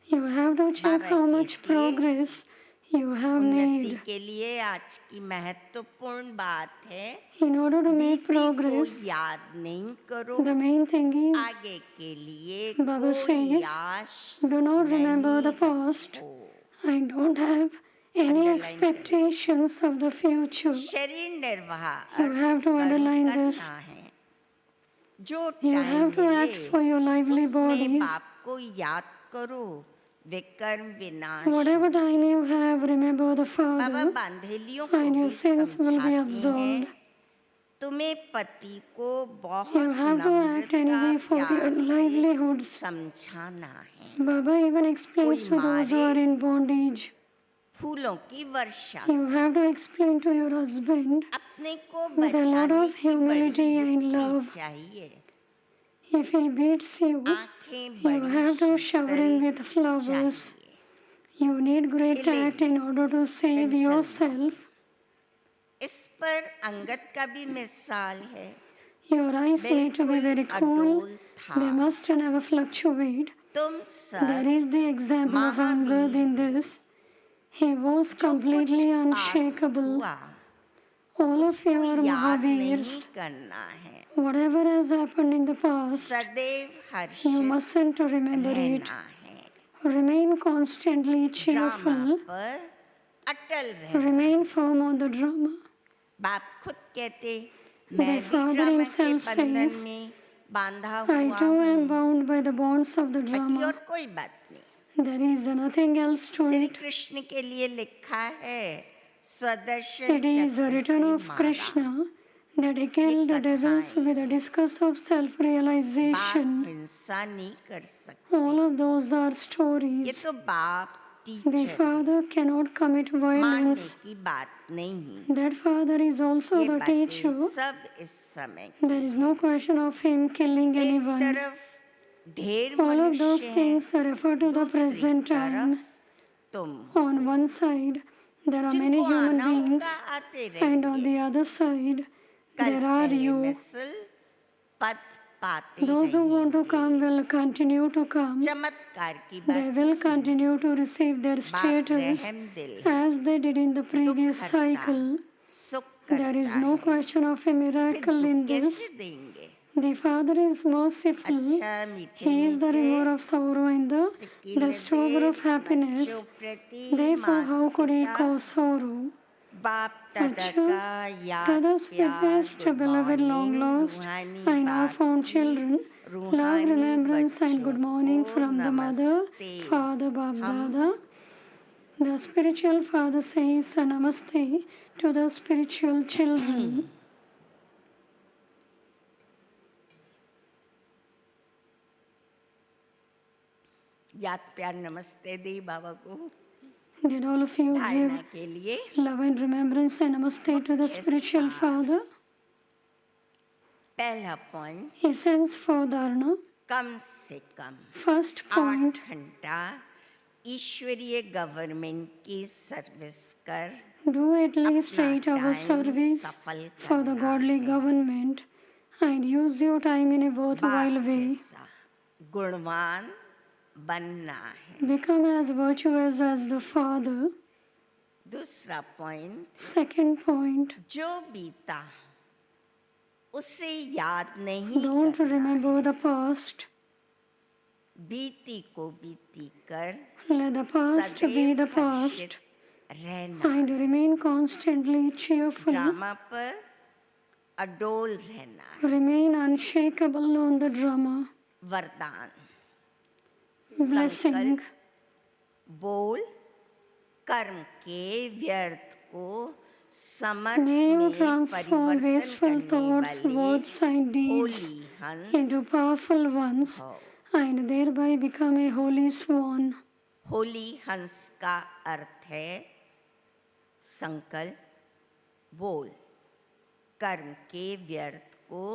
Speaker 4: You have to check
Speaker 3: Baba
Speaker 4: how much
Speaker 3: कहते हैं,
Speaker 4: progress you have
Speaker 3: उन्नति
Speaker 4: made.
Speaker 3: के लिए आज की महत्वपूर्ण बात है,
Speaker 4: In order to make
Speaker 3: बीती को
Speaker 4: progress,
Speaker 3: याद नहीं करो,
Speaker 4: the main thing is
Speaker 3: आगे के लिए
Speaker 4: Baba
Speaker 3: कोई
Speaker 4: says,
Speaker 3: आश
Speaker 4: do not remember the
Speaker 3: नहीं
Speaker 4: past
Speaker 3: हो।
Speaker 4: and don't have any
Speaker 3: Underline
Speaker 4: expectations of the future.
Speaker 3: शरीर निर्वाह
Speaker 4: You have to
Speaker 3: कर्म
Speaker 4: underline this.
Speaker 3: करना है। जो
Speaker 4: You
Speaker 3: time
Speaker 4: have to act for your lively
Speaker 3: उसमें
Speaker 4: bodies.
Speaker 3: बाप को याद करो, वे कर्म विनाश
Speaker 4: Whatever time you have, remember the
Speaker 3: Baba
Speaker 4: Father,
Speaker 3: बांधेलियों को
Speaker 4: and your
Speaker 3: भी
Speaker 4: sins will be
Speaker 3: समझाते
Speaker 4: absolved.
Speaker 3: हैं, तुम्हें पति को बहुत
Speaker 4: You have to act anyway for
Speaker 3: Namrata
Speaker 4: your
Speaker 3: प्यार से
Speaker 4: livelihoods.
Speaker 3: समझाना है।
Speaker 4: Baba even explains
Speaker 3: कोई
Speaker 4: to those who
Speaker 3: मारे,
Speaker 4: are in bondage.
Speaker 3: फूलों की वर्षा
Speaker 4: You have to explain to your husband
Speaker 3: अपने को
Speaker 4: with a lot
Speaker 3: बचाने
Speaker 4: of
Speaker 3: की
Speaker 4: humility
Speaker 3: बड़ी
Speaker 4: and
Speaker 3: युक्ति
Speaker 4: love.
Speaker 3: चाहिए।
Speaker 4: If he beats you,
Speaker 3: आंखें
Speaker 4: you
Speaker 3: बड़ी
Speaker 4: have to shower him with flowers.
Speaker 3: चाहिए।
Speaker 4: You need great
Speaker 3: Healing.
Speaker 4: tact in order to save
Speaker 3: Chanchal
Speaker 4: yourself.
Speaker 3: इस पर अंगद का भी मिसाल है।
Speaker 4: Your eyes need to be very cool.
Speaker 3: अडोल था।
Speaker 4: They must never fluctuate.
Speaker 3: तुम
Speaker 4: There
Speaker 3: सब
Speaker 4: is the example of
Speaker 3: Mahavir
Speaker 4: Angad in this. He was
Speaker 3: जो कुछ
Speaker 4: completely
Speaker 3: पास
Speaker 4: unshakable.
Speaker 3: हुआ,
Speaker 4: All of
Speaker 3: उसको
Speaker 4: you are
Speaker 3: याद
Speaker 4: Mahavirs.
Speaker 3: नहीं करना है,
Speaker 4: Whatever has happened in the past,
Speaker 3: सदैव
Speaker 4: you
Speaker 3: Harshit
Speaker 4: mustn't remember it.
Speaker 3: रहना है,
Speaker 4: Remain constantly
Speaker 3: ड्रामा
Speaker 4: cheerful.
Speaker 3: पर अटल रहना।
Speaker 4: Remain firm on the drama.
Speaker 3: बाप खुद कहते, मैं भी
Speaker 4: father
Speaker 3: ड्रामा के
Speaker 4: himself
Speaker 3: बंधन
Speaker 4: says,
Speaker 3: में बांधा
Speaker 4: I
Speaker 3: हुआ
Speaker 4: too am
Speaker 3: हूँ,
Speaker 4: bound by the bonds of the
Speaker 3: बाकी
Speaker 4: drama.
Speaker 3: और कोई बात नहीं।
Speaker 4: There is nothing else to
Speaker 3: Shri
Speaker 4: it.
Speaker 3: Krishna के लिए लिखा है, सदर्शन
Speaker 4: It is a
Speaker 3: चक्र
Speaker 4: return
Speaker 3: से
Speaker 4: of
Speaker 3: मारा।
Speaker 4: Krishna that he killed the devils with a discuss of
Speaker 3: बाप
Speaker 4: self-realization.
Speaker 3: हिंसा नहीं कर सकते।
Speaker 4: All of those are
Speaker 3: ये
Speaker 4: stories.
Speaker 3: तो बाप
Speaker 4: The
Speaker 3: teacher
Speaker 4: father cannot commit
Speaker 3: मानने
Speaker 4: violence.
Speaker 3: की बात नहीं।
Speaker 4: That father is also
Speaker 3: ये
Speaker 4: the
Speaker 3: बातें
Speaker 4: teacher.
Speaker 3: सब इस समय
Speaker 4: There is no question of him killing
Speaker 3: एक
Speaker 4: anyone.
Speaker 3: तरफ ढेर
Speaker 4: All of those
Speaker 3: मनुष्य हैं,
Speaker 4: things refer to the
Speaker 3: दूसरी
Speaker 4: present time.
Speaker 3: तरफ तुम
Speaker 4: On one side, there are many
Speaker 3: जिनको
Speaker 4: human
Speaker 3: आना
Speaker 4: beings,
Speaker 3: होगा आते
Speaker 4: and on
Speaker 3: रहेंगे।
Speaker 4: the other side,
Speaker 3: कल
Speaker 4: there are
Speaker 3: पहले
Speaker 4: you.
Speaker 3: मिसल पद पाते
Speaker 4: Those who want to
Speaker 3: रहेंगे।
Speaker 4: come will continue to come.
Speaker 3: चमत्कार की
Speaker 4: They
Speaker 3: बात
Speaker 4: will
Speaker 3: नहीं।
Speaker 4: continue to receive their
Speaker 3: बाप
Speaker 4: status
Speaker 3: रहम दिल है,
Speaker 4: as they did in the
Speaker 3: दुख
Speaker 4: previous
Speaker 3: हरता,
Speaker 4: cycle.
Speaker 3: सुख
Speaker 4: There is
Speaker 3: करता
Speaker 4: no
Speaker 3: है।
Speaker 4: question of a
Speaker 3: फिर
Speaker 4: miracle
Speaker 3: दुख
Speaker 4: in this.
Speaker 3: कैसे देंगे?
Speaker 4: The Father is merciful.
Speaker 3: अच्छा मीठे
Speaker 4: He is the remover
Speaker 3: मीठे
Speaker 4: of sorrow and the destroyer of happiness.
Speaker 3: बच्चों प्रति
Speaker 4: Therefore, how could he
Speaker 3: माता
Speaker 4: cause sorrow?
Speaker 3: बाप दादा
Speaker 4: Acha,
Speaker 3: का याद
Speaker 4: to the
Speaker 3: प्यार
Speaker 4: sweetest, beloved, long lost,
Speaker 3: रूहानी
Speaker 4: I now
Speaker 3: बाप
Speaker 4: found
Speaker 3: की
Speaker 4: children, love,
Speaker 3: रूहानी
Speaker 4: remembrance, and good
Speaker 3: बच्चों
Speaker 4: morning
Speaker 3: को
Speaker 4: from the mother,
Speaker 3: नमस्ते।
Speaker 4: father, Bab
Speaker 3: हम
Speaker 4: Dada. The spiritual father says a namaste to the spiritual children.
Speaker 3: याद प्यार नमस्ते दे बाबा को
Speaker 4: Did all of you
Speaker 3: धारणा
Speaker 4: give
Speaker 3: के लिए
Speaker 4: love and remembrance and namaste to the spiritual father?
Speaker 3: पहला पॉइंट,
Speaker 4: Essence for dharana.
Speaker 3: कम से कम
Speaker 4: First point,
Speaker 3: 8 घंटा ईश्वरीय गवर्नमेंट की सर्विस कर
Speaker 4: do at least
Speaker 3: अपना
Speaker 4: 8 hours
Speaker 3: टाइम
Speaker 4: service
Speaker 3: सफल
Speaker 4: for the
Speaker 3: करना
Speaker 4: godly
Speaker 3: है।
Speaker 4: government and use your time in a worthwhile
Speaker 3: बाप
Speaker 4: way.
Speaker 3: जैसा गुणवान बनना है।
Speaker 4: Become as virtuous as the Father.
Speaker 3: दूसरा पॉइंट,
Speaker 4: Second point,
Speaker 3: जो बीता उसे याद नहीं
Speaker 4: don't
Speaker 3: करना,
Speaker 4: remember the past.
Speaker 3: बीती को बीती कर
Speaker 4: Let the past be
Speaker 3: सदैव
Speaker 4: the
Speaker 3: हर्षित
Speaker 4: past
Speaker 3: रहना।
Speaker 4: and remain constantly cheerful.
Speaker 3: Drama पर अडोल रहना।
Speaker 4: Remain unshakable on the drama.
Speaker 3: वरदान,
Speaker 4: Blessing.
Speaker 3: संकल्प, बोल, कर्म के व्यर्थ को समर्थ
Speaker 4: May you
Speaker 3: में
Speaker 4: transform
Speaker 3: परिवर्तन
Speaker 4: wasteful
Speaker 3: करने
Speaker 4: thoughts,
Speaker 3: वाले
Speaker 4: words, and deeds
Speaker 3: होली हंस
Speaker 4: into powerful ones
Speaker 3: हो।
Speaker 4: and thereby become a holy swan.
Speaker 3: Holi हंस का अर्थ है संकल्प, बोल, कर्म के व्यर्थ को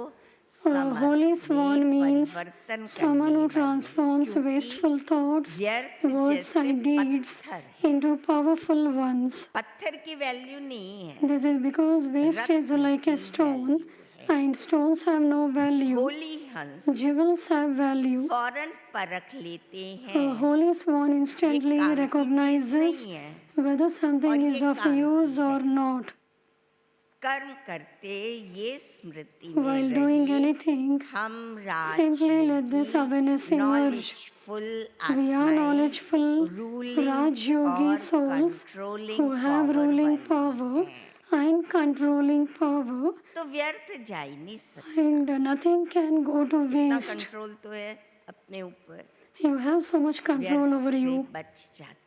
Speaker 4: Holy
Speaker 3: समर्थ
Speaker 4: swan
Speaker 3: में
Speaker 4: means
Speaker 3: परिवर्तन
Speaker 4: someone
Speaker 3: करने
Speaker 4: who
Speaker 3: वाले,
Speaker 4: transforms
Speaker 3: क्योंकि
Speaker 4: wasteful thoughts,
Speaker 3: व्यर्थ
Speaker 4: words,
Speaker 3: जैसे
Speaker 4: and deeds
Speaker 3: पत्थर है।
Speaker 4: into powerful ones.
Speaker 3: पत्थर की वैल्यू नहीं है,
Speaker 4: This is because waste is
Speaker 3: Ratna
Speaker 4: like a
Speaker 3: की
Speaker 4: stone
Speaker 3: वैल्यू है।
Speaker 4: and stones have no value.
Speaker 3: Holi हंस
Speaker 4: Jewels have value.
Speaker 3: फौरन परख लेते
Speaker 4: A
Speaker 3: हैं,
Speaker 4: holy swan
Speaker 3: ये
Speaker 4: instantly
Speaker 3: काम की चीज
Speaker 4: recognizes
Speaker 3: नहीं है।
Speaker 4: whether something
Speaker 3: और
Speaker 4: is
Speaker 3: ये
Speaker 4: of
Speaker 3: काम की
Speaker 4: use
Speaker 3: है।
Speaker 4: or not.
Speaker 3: कर्म करते ये स्मृति में
Speaker 4: While doing
Speaker 3: रहे,
Speaker 4: anything,
Speaker 3: हम
Speaker 4: simply let this awareness emerge.
Speaker 3: Knowledgeful
Speaker 4: We are knowledgeful, Raj Yogi souls who have ruling power and controlling power,
Speaker 3: तो व्यर्थ जा ही नहीं सकता।
Speaker 4: and nothing can go to
Speaker 3: इतना
Speaker 4: waste.
Speaker 3: कंट्रोल तो है अपने ऊपर,
Speaker 4: You have so much control
Speaker 3: व्यर्थ
Speaker 4: over
Speaker 3: से
Speaker 4: you,
Speaker 3: बच जाते।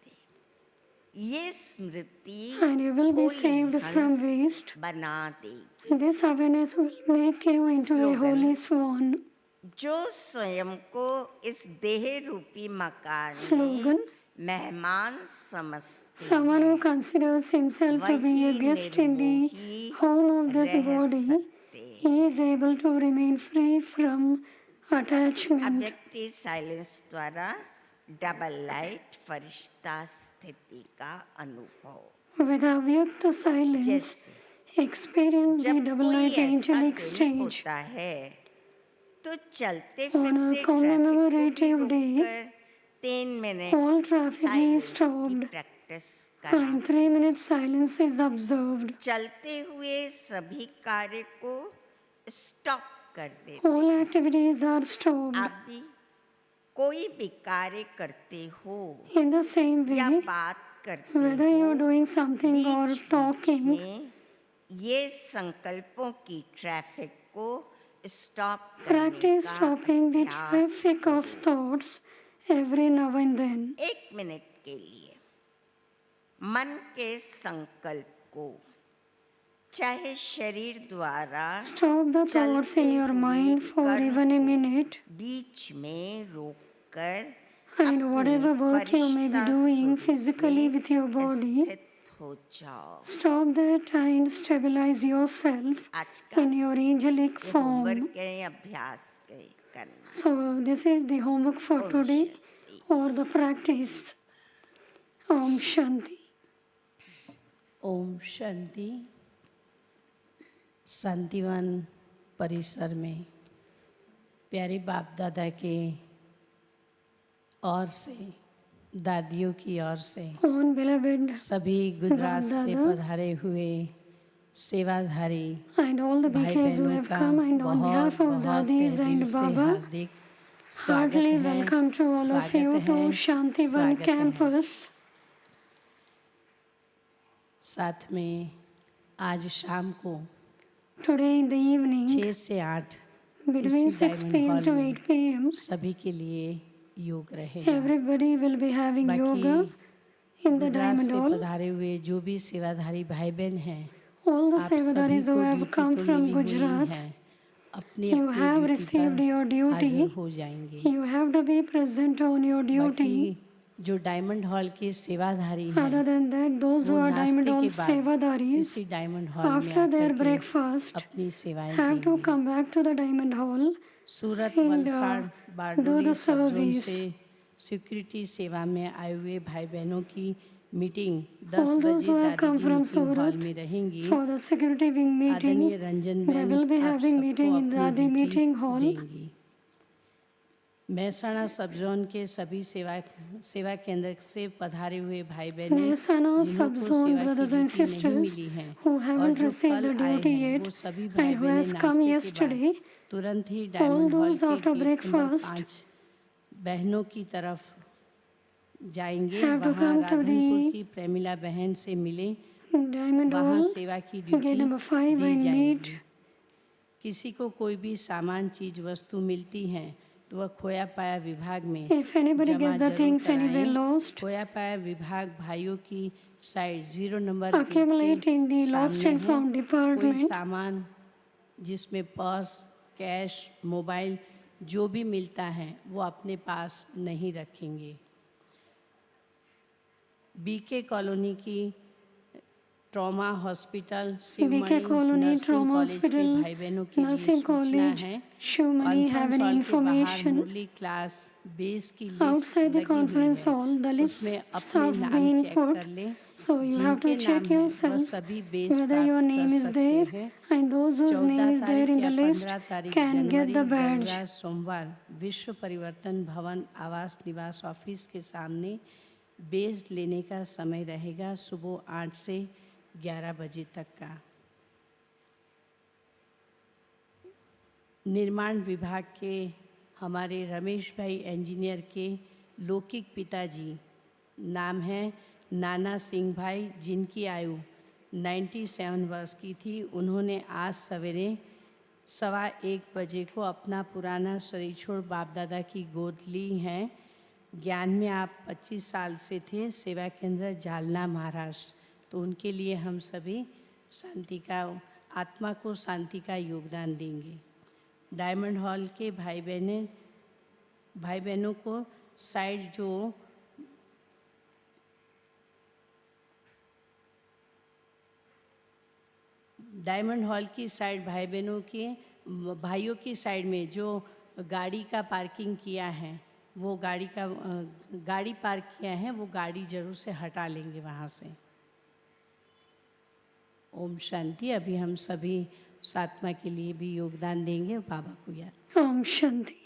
Speaker 3: ये स्मृति
Speaker 4: and you will be
Speaker 3: Holi
Speaker 4: saved from
Speaker 3: हंस
Speaker 4: waste.
Speaker 3: बना देगी।
Speaker 4: This awareness will make you into a
Speaker 3: Slogan.
Speaker 4: holy swan.
Speaker 3: जो स्वयं को इस देह रूपी मकान
Speaker 4: Slogan.
Speaker 3: में मेहमान समझते
Speaker 4: Someone who
Speaker 3: हैं,
Speaker 4: considers himself to be a
Speaker 3: वही
Speaker 4: guest in the
Speaker 3: Nirmohi
Speaker 4: home of this
Speaker 3: रह
Speaker 4: body,
Speaker 3: सकते
Speaker 4: he is able to remain free from attachment.
Speaker 3: अव्यक्ति साइलेंस द्वारा डबल लाइट फरिश्ता स्थिति का अनुभव।
Speaker 4: With Avyakta silence,
Speaker 3: जैसे
Speaker 4: experience the
Speaker 3: जब
Speaker 4: double
Speaker 3: कोई
Speaker 4: light
Speaker 3: ऐसा
Speaker 4: angelic
Speaker 3: दिन
Speaker 4: stage.
Speaker 3: होता है तो चलते
Speaker 4: On a
Speaker 3: फिरते
Speaker 4: commemorative
Speaker 3: ट्रैफिक को
Speaker 4: day,
Speaker 3: भी रोककर 3 minute
Speaker 4: all traffic is
Speaker 3: silence की
Speaker 4: stopped
Speaker 3: प्रैक्टिस करा।
Speaker 4: and 3 minutes silence is observed.
Speaker 3: चलते हुए सभी कार्य को स्टॉप कर देते।
Speaker 4: All activities are stopped.
Speaker 3: आप भी कोई भी कार्य करते हो
Speaker 4: In the same
Speaker 3: या
Speaker 4: way,
Speaker 3: बात करते
Speaker 4: whether
Speaker 3: हो,
Speaker 4: you're doing something or
Speaker 3: beach
Speaker 4: talking,
Speaker 3: में ये संकल्पों की ट्रैफिक को स्टॉप करने
Speaker 4: practice
Speaker 3: का
Speaker 4: stopping the
Speaker 3: अभ्यास
Speaker 4: traffic of thoughts every now and then.
Speaker 3: 1 minute के लिए मन के संकल्प को चाहे शरीर द्वारा
Speaker 4: Stop the thoughts in your mind for even a minute,
Speaker 3: बीच में रोककर
Speaker 4: and whatever work you may be doing physically with your body,
Speaker 3: स्थित हो जाओ।
Speaker 4: stop that and stabilize yourself
Speaker 3: आज का
Speaker 4: in your angelic form.
Speaker 3: Homework है, अभ्यास करना।
Speaker 4: So this is the homework for
Speaker 3: Om
Speaker 4: today
Speaker 3: Shanti.
Speaker 4: or the practice. Om Shanti.
Speaker 5: Om Shanti. Shantivan परिसर में प्यारे बाप दादा के ओर से, दादियों की ओर से,
Speaker 4: On beloved
Speaker 5: सभी गुजरात से
Speaker 4: बाप दादा
Speaker 5: पधारे हुए सेवाधारी
Speaker 4: and all the
Speaker 5: भाई
Speaker 4: BKs who
Speaker 5: बहनों
Speaker 4: have
Speaker 5: का
Speaker 4: come, and on behalf of
Speaker 5: बहुत
Speaker 4: Dadis
Speaker 5: तहे
Speaker 4: and
Speaker 5: दिल से
Speaker 4: Baba,
Speaker 5: हार्दिक स्वागत
Speaker 4: heartily
Speaker 5: है।
Speaker 4: welcome to all of you
Speaker 5: स्वागत
Speaker 4: to
Speaker 5: है,
Speaker 4: Shantivan
Speaker 5: स्वागत है।
Speaker 4: campus.
Speaker 5: साथ में आज शाम को
Speaker 4: Today in the evening,
Speaker 5: 6 से 8
Speaker 4: between
Speaker 5: इसी
Speaker 4: 6
Speaker 5: डायमंड
Speaker 4: p.m.
Speaker 5: हॉल
Speaker 4: to
Speaker 5: में
Speaker 4: 8 p.m.,
Speaker 5: सभी के लिए योग रहेगा।
Speaker 4: everybody will be having yoga in the
Speaker 5: Gujarat
Speaker 4: Diamond
Speaker 5: से
Speaker 4: Hall.
Speaker 5: पधारे हुए जो भी सेवाधारी भाई बहन हैं,
Speaker 4: All the
Speaker 5: आप सभी
Speaker 4: Sevadaris
Speaker 5: को
Speaker 4: who have
Speaker 5: ड्यूटी
Speaker 4: come
Speaker 5: तो
Speaker 4: from
Speaker 5: मिली हुई
Speaker 4: Gujarat,
Speaker 5: है, अपनी
Speaker 4: you
Speaker 5: अपनी
Speaker 4: have
Speaker 5: ड्यूटी
Speaker 4: received
Speaker 5: पर
Speaker 4: your duty.
Speaker 5: हाजिर हो जाएंगे।
Speaker 4: You have to be present on your duty.
Speaker 5: बाकी जो डायमंड हॉल के सेवाधारी
Speaker 4: Other
Speaker 5: हैं,
Speaker 4: than that, those who
Speaker 5: वो
Speaker 4: are Diamond
Speaker 5: नाश्ते
Speaker 4: Hall
Speaker 5: के बाद
Speaker 4: Sevadaris,
Speaker 5: इसी डायमंड हॉल में
Speaker 4: after their
Speaker 5: आकर के
Speaker 4: breakfast,
Speaker 5: अपनी सेवाएं
Speaker 4: have to
Speaker 5: देंगे।
Speaker 4: come back to the Diamond Hall
Speaker 5: Surat,
Speaker 4: and
Speaker 5: Valsad,
Speaker 4: do
Speaker 5: Bardoli
Speaker 4: the
Speaker 5: सब जोन
Speaker 4: service.
Speaker 5: से सिक्योरिटी सेवा में आए हुए भाई बहनों की मीटिंग
Speaker 4: All
Speaker 5: 10
Speaker 4: those
Speaker 5: बजे
Speaker 4: who have
Speaker 5: दादी
Speaker 4: come
Speaker 5: जी
Speaker 4: from
Speaker 5: मीटिंग हॉल
Speaker 4: Surat
Speaker 5: में रहेंगी।
Speaker 4: for the security wing
Speaker 5: आदरणीय
Speaker 4: meeting,
Speaker 5: रंजन
Speaker 4: they
Speaker 5: बहन
Speaker 4: will be
Speaker 5: आप
Speaker 4: having
Speaker 5: सबको
Speaker 4: meeting in
Speaker 5: अपनी
Speaker 4: Dadi
Speaker 5: ड्यूटी
Speaker 4: meeting hall.
Speaker 5: देंगी। महसाणा सब जोन के सभी सेवा केंद्र से पधारे हुए भाई बहनें
Speaker 4: Mehsana
Speaker 5: जिन्हों को
Speaker 4: sub-zone
Speaker 5: सेवा की
Speaker 4: brothers and
Speaker 5: ड्यूटी नहीं
Speaker 4: sisters
Speaker 5: मिली है
Speaker 4: who
Speaker 5: और
Speaker 4: haven't
Speaker 5: जो
Speaker 4: received
Speaker 5: कल
Speaker 4: the
Speaker 5: आए
Speaker 4: duty
Speaker 5: हैं,
Speaker 4: yet
Speaker 5: वो सभी भाई
Speaker 4: and who
Speaker 5: बहनें
Speaker 4: has come
Speaker 5: नाश्ते के बाद
Speaker 4: yesterday,
Speaker 5: तुरंत ही
Speaker 4: all
Speaker 5: डायमंड हॉल
Speaker 4: those
Speaker 5: के
Speaker 4: after
Speaker 5: गेट नंबर
Speaker 4: breakfast
Speaker 5: 5 बहनों की तरफ जाएंगे।
Speaker 4: have to
Speaker 5: वहाँ
Speaker 4: come to
Speaker 5: राधनपुर
Speaker 4: the
Speaker 5: की प्रेमिला बहन से मिले,
Speaker 4: Diamond
Speaker 5: वहाँ
Speaker 4: Hall,
Speaker 5: सेवा की
Speaker 4: gate
Speaker 5: duty
Speaker 4: number 5
Speaker 5: the
Speaker 4: and meet.
Speaker 5: जाएगी। किसी को कोई भी सामान चीज वस्तु मिलती हैं तो वह खोया पाया विभाग में
Speaker 4: If anybody
Speaker 5: जमा
Speaker 4: get the
Speaker 5: जरूर
Speaker 4: things anywhere
Speaker 5: कराएं।
Speaker 4: lost,
Speaker 5: खोया पाया विभाग भाइयों की side 0 number
Speaker 4: accumulate in the lost
Speaker 5: सामने
Speaker 4: and
Speaker 5: है।
Speaker 4: found
Speaker 5: कोई
Speaker 4: department.
Speaker 5: सामान जिसमें पर्स, कैश, मोबाइल जो भी मिलता है वो अपने पास नहीं रखेंगे। बीके कॉलोनी की trauma hospital
Speaker 4: BK Colony,
Speaker 5: nursing
Speaker 4: Trauma
Speaker 5: college के
Speaker 4: Hospital,
Speaker 5: भाई बहनों के लिए
Speaker 4: Nursing
Speaker 5: सूचना
Speaker 4: College,
Speaker 5: है।
Speaker 4: Shivamani have
Speaker 5: conference
Speaker 4: an
Speaker 5: hall के बाहर
Speaker 4: information.
Speaker 5: मुरली क्लास बेस की लिस्ट
Speaker 4: Outside the
Speaker 5: लगी हुई
Speaker 4: conference
Speaker 5: है।
Speaker 4: hall, the lists
Speaker 5: उसमें अपने
Speaker 4: have
Speaker 5: नाम
Speaker 4: been
Speaker 5: चेक
Speaker 4: put.
Speaker 5: कर लें।
Speaker 4: So you have to
Speaker 5: जिनके
Speaker 4: check
Speaker 5: नाम है वह
Speaker 4: yourselves
Speaker 5: सभी बेस
Speaker 4: whether your
Speaker 5: प्राप्त
Speaker 4: name
Speaker 5: कर
Speaker 4: is
Speaker 5: सकते
Speaker 4: there,
Speaker 5: हैं।
Speaker 4: and those whose name
Speaker 5: 14
Speaker 4: is there
Speaker 5: तारीख
Speaker 4: in
Speaker 5: या
Speaker 4: the list
Speaker 5: 15 तारीख
Speaker 4: can get
Speaker 5: January
Speaker 4: the badge.
Speaker 5: रविवार सोमवार विश्व परिवर्तन भवन आवास निवास ऑफिस के सामने बेस लेने का समय रहेगा सुबह 8 से 11 बजे तक का। निर्माण विभाग के हमारे रमेश भाई इंजीनियर के लौकिक पिताजी नाम है नाना सिंह भाई, जिनकी आयु 97 वर्ष की थी। उन्होंने आज सवेरे 1:15 बजे को अपना पुराना शरीर छोड़ बाप दादा की गोद ली है। ज्ञान में आप 25 साल से थे, सेवा केंद्र जालना महाराष्ट्र। तो उनके लिए हम सभी शांति का आत्मा को शांति का योगदान देंगे। डायमंड हॉल के भाई बहनों को साइड जो डायमंड हॉल की साइड भाई बहनों के भाइयों की साइड में जो गाड़ी का पार्किंग किया है वो गाड़ी पार्क किया है वो गाड़ी जरूर से हटा लेंगे वहाँ से। ओम शांति। अभी हम सभी उस आत्मा के लिए भी योगदान देंगे बाबा को याद।
Speaker 4: Om Shanti.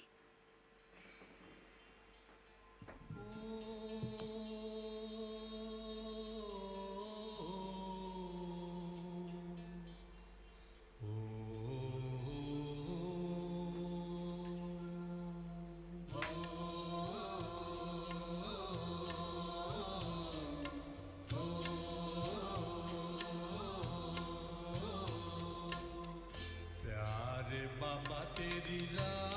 Speaker 1: प्यारे बाबा तेरी राह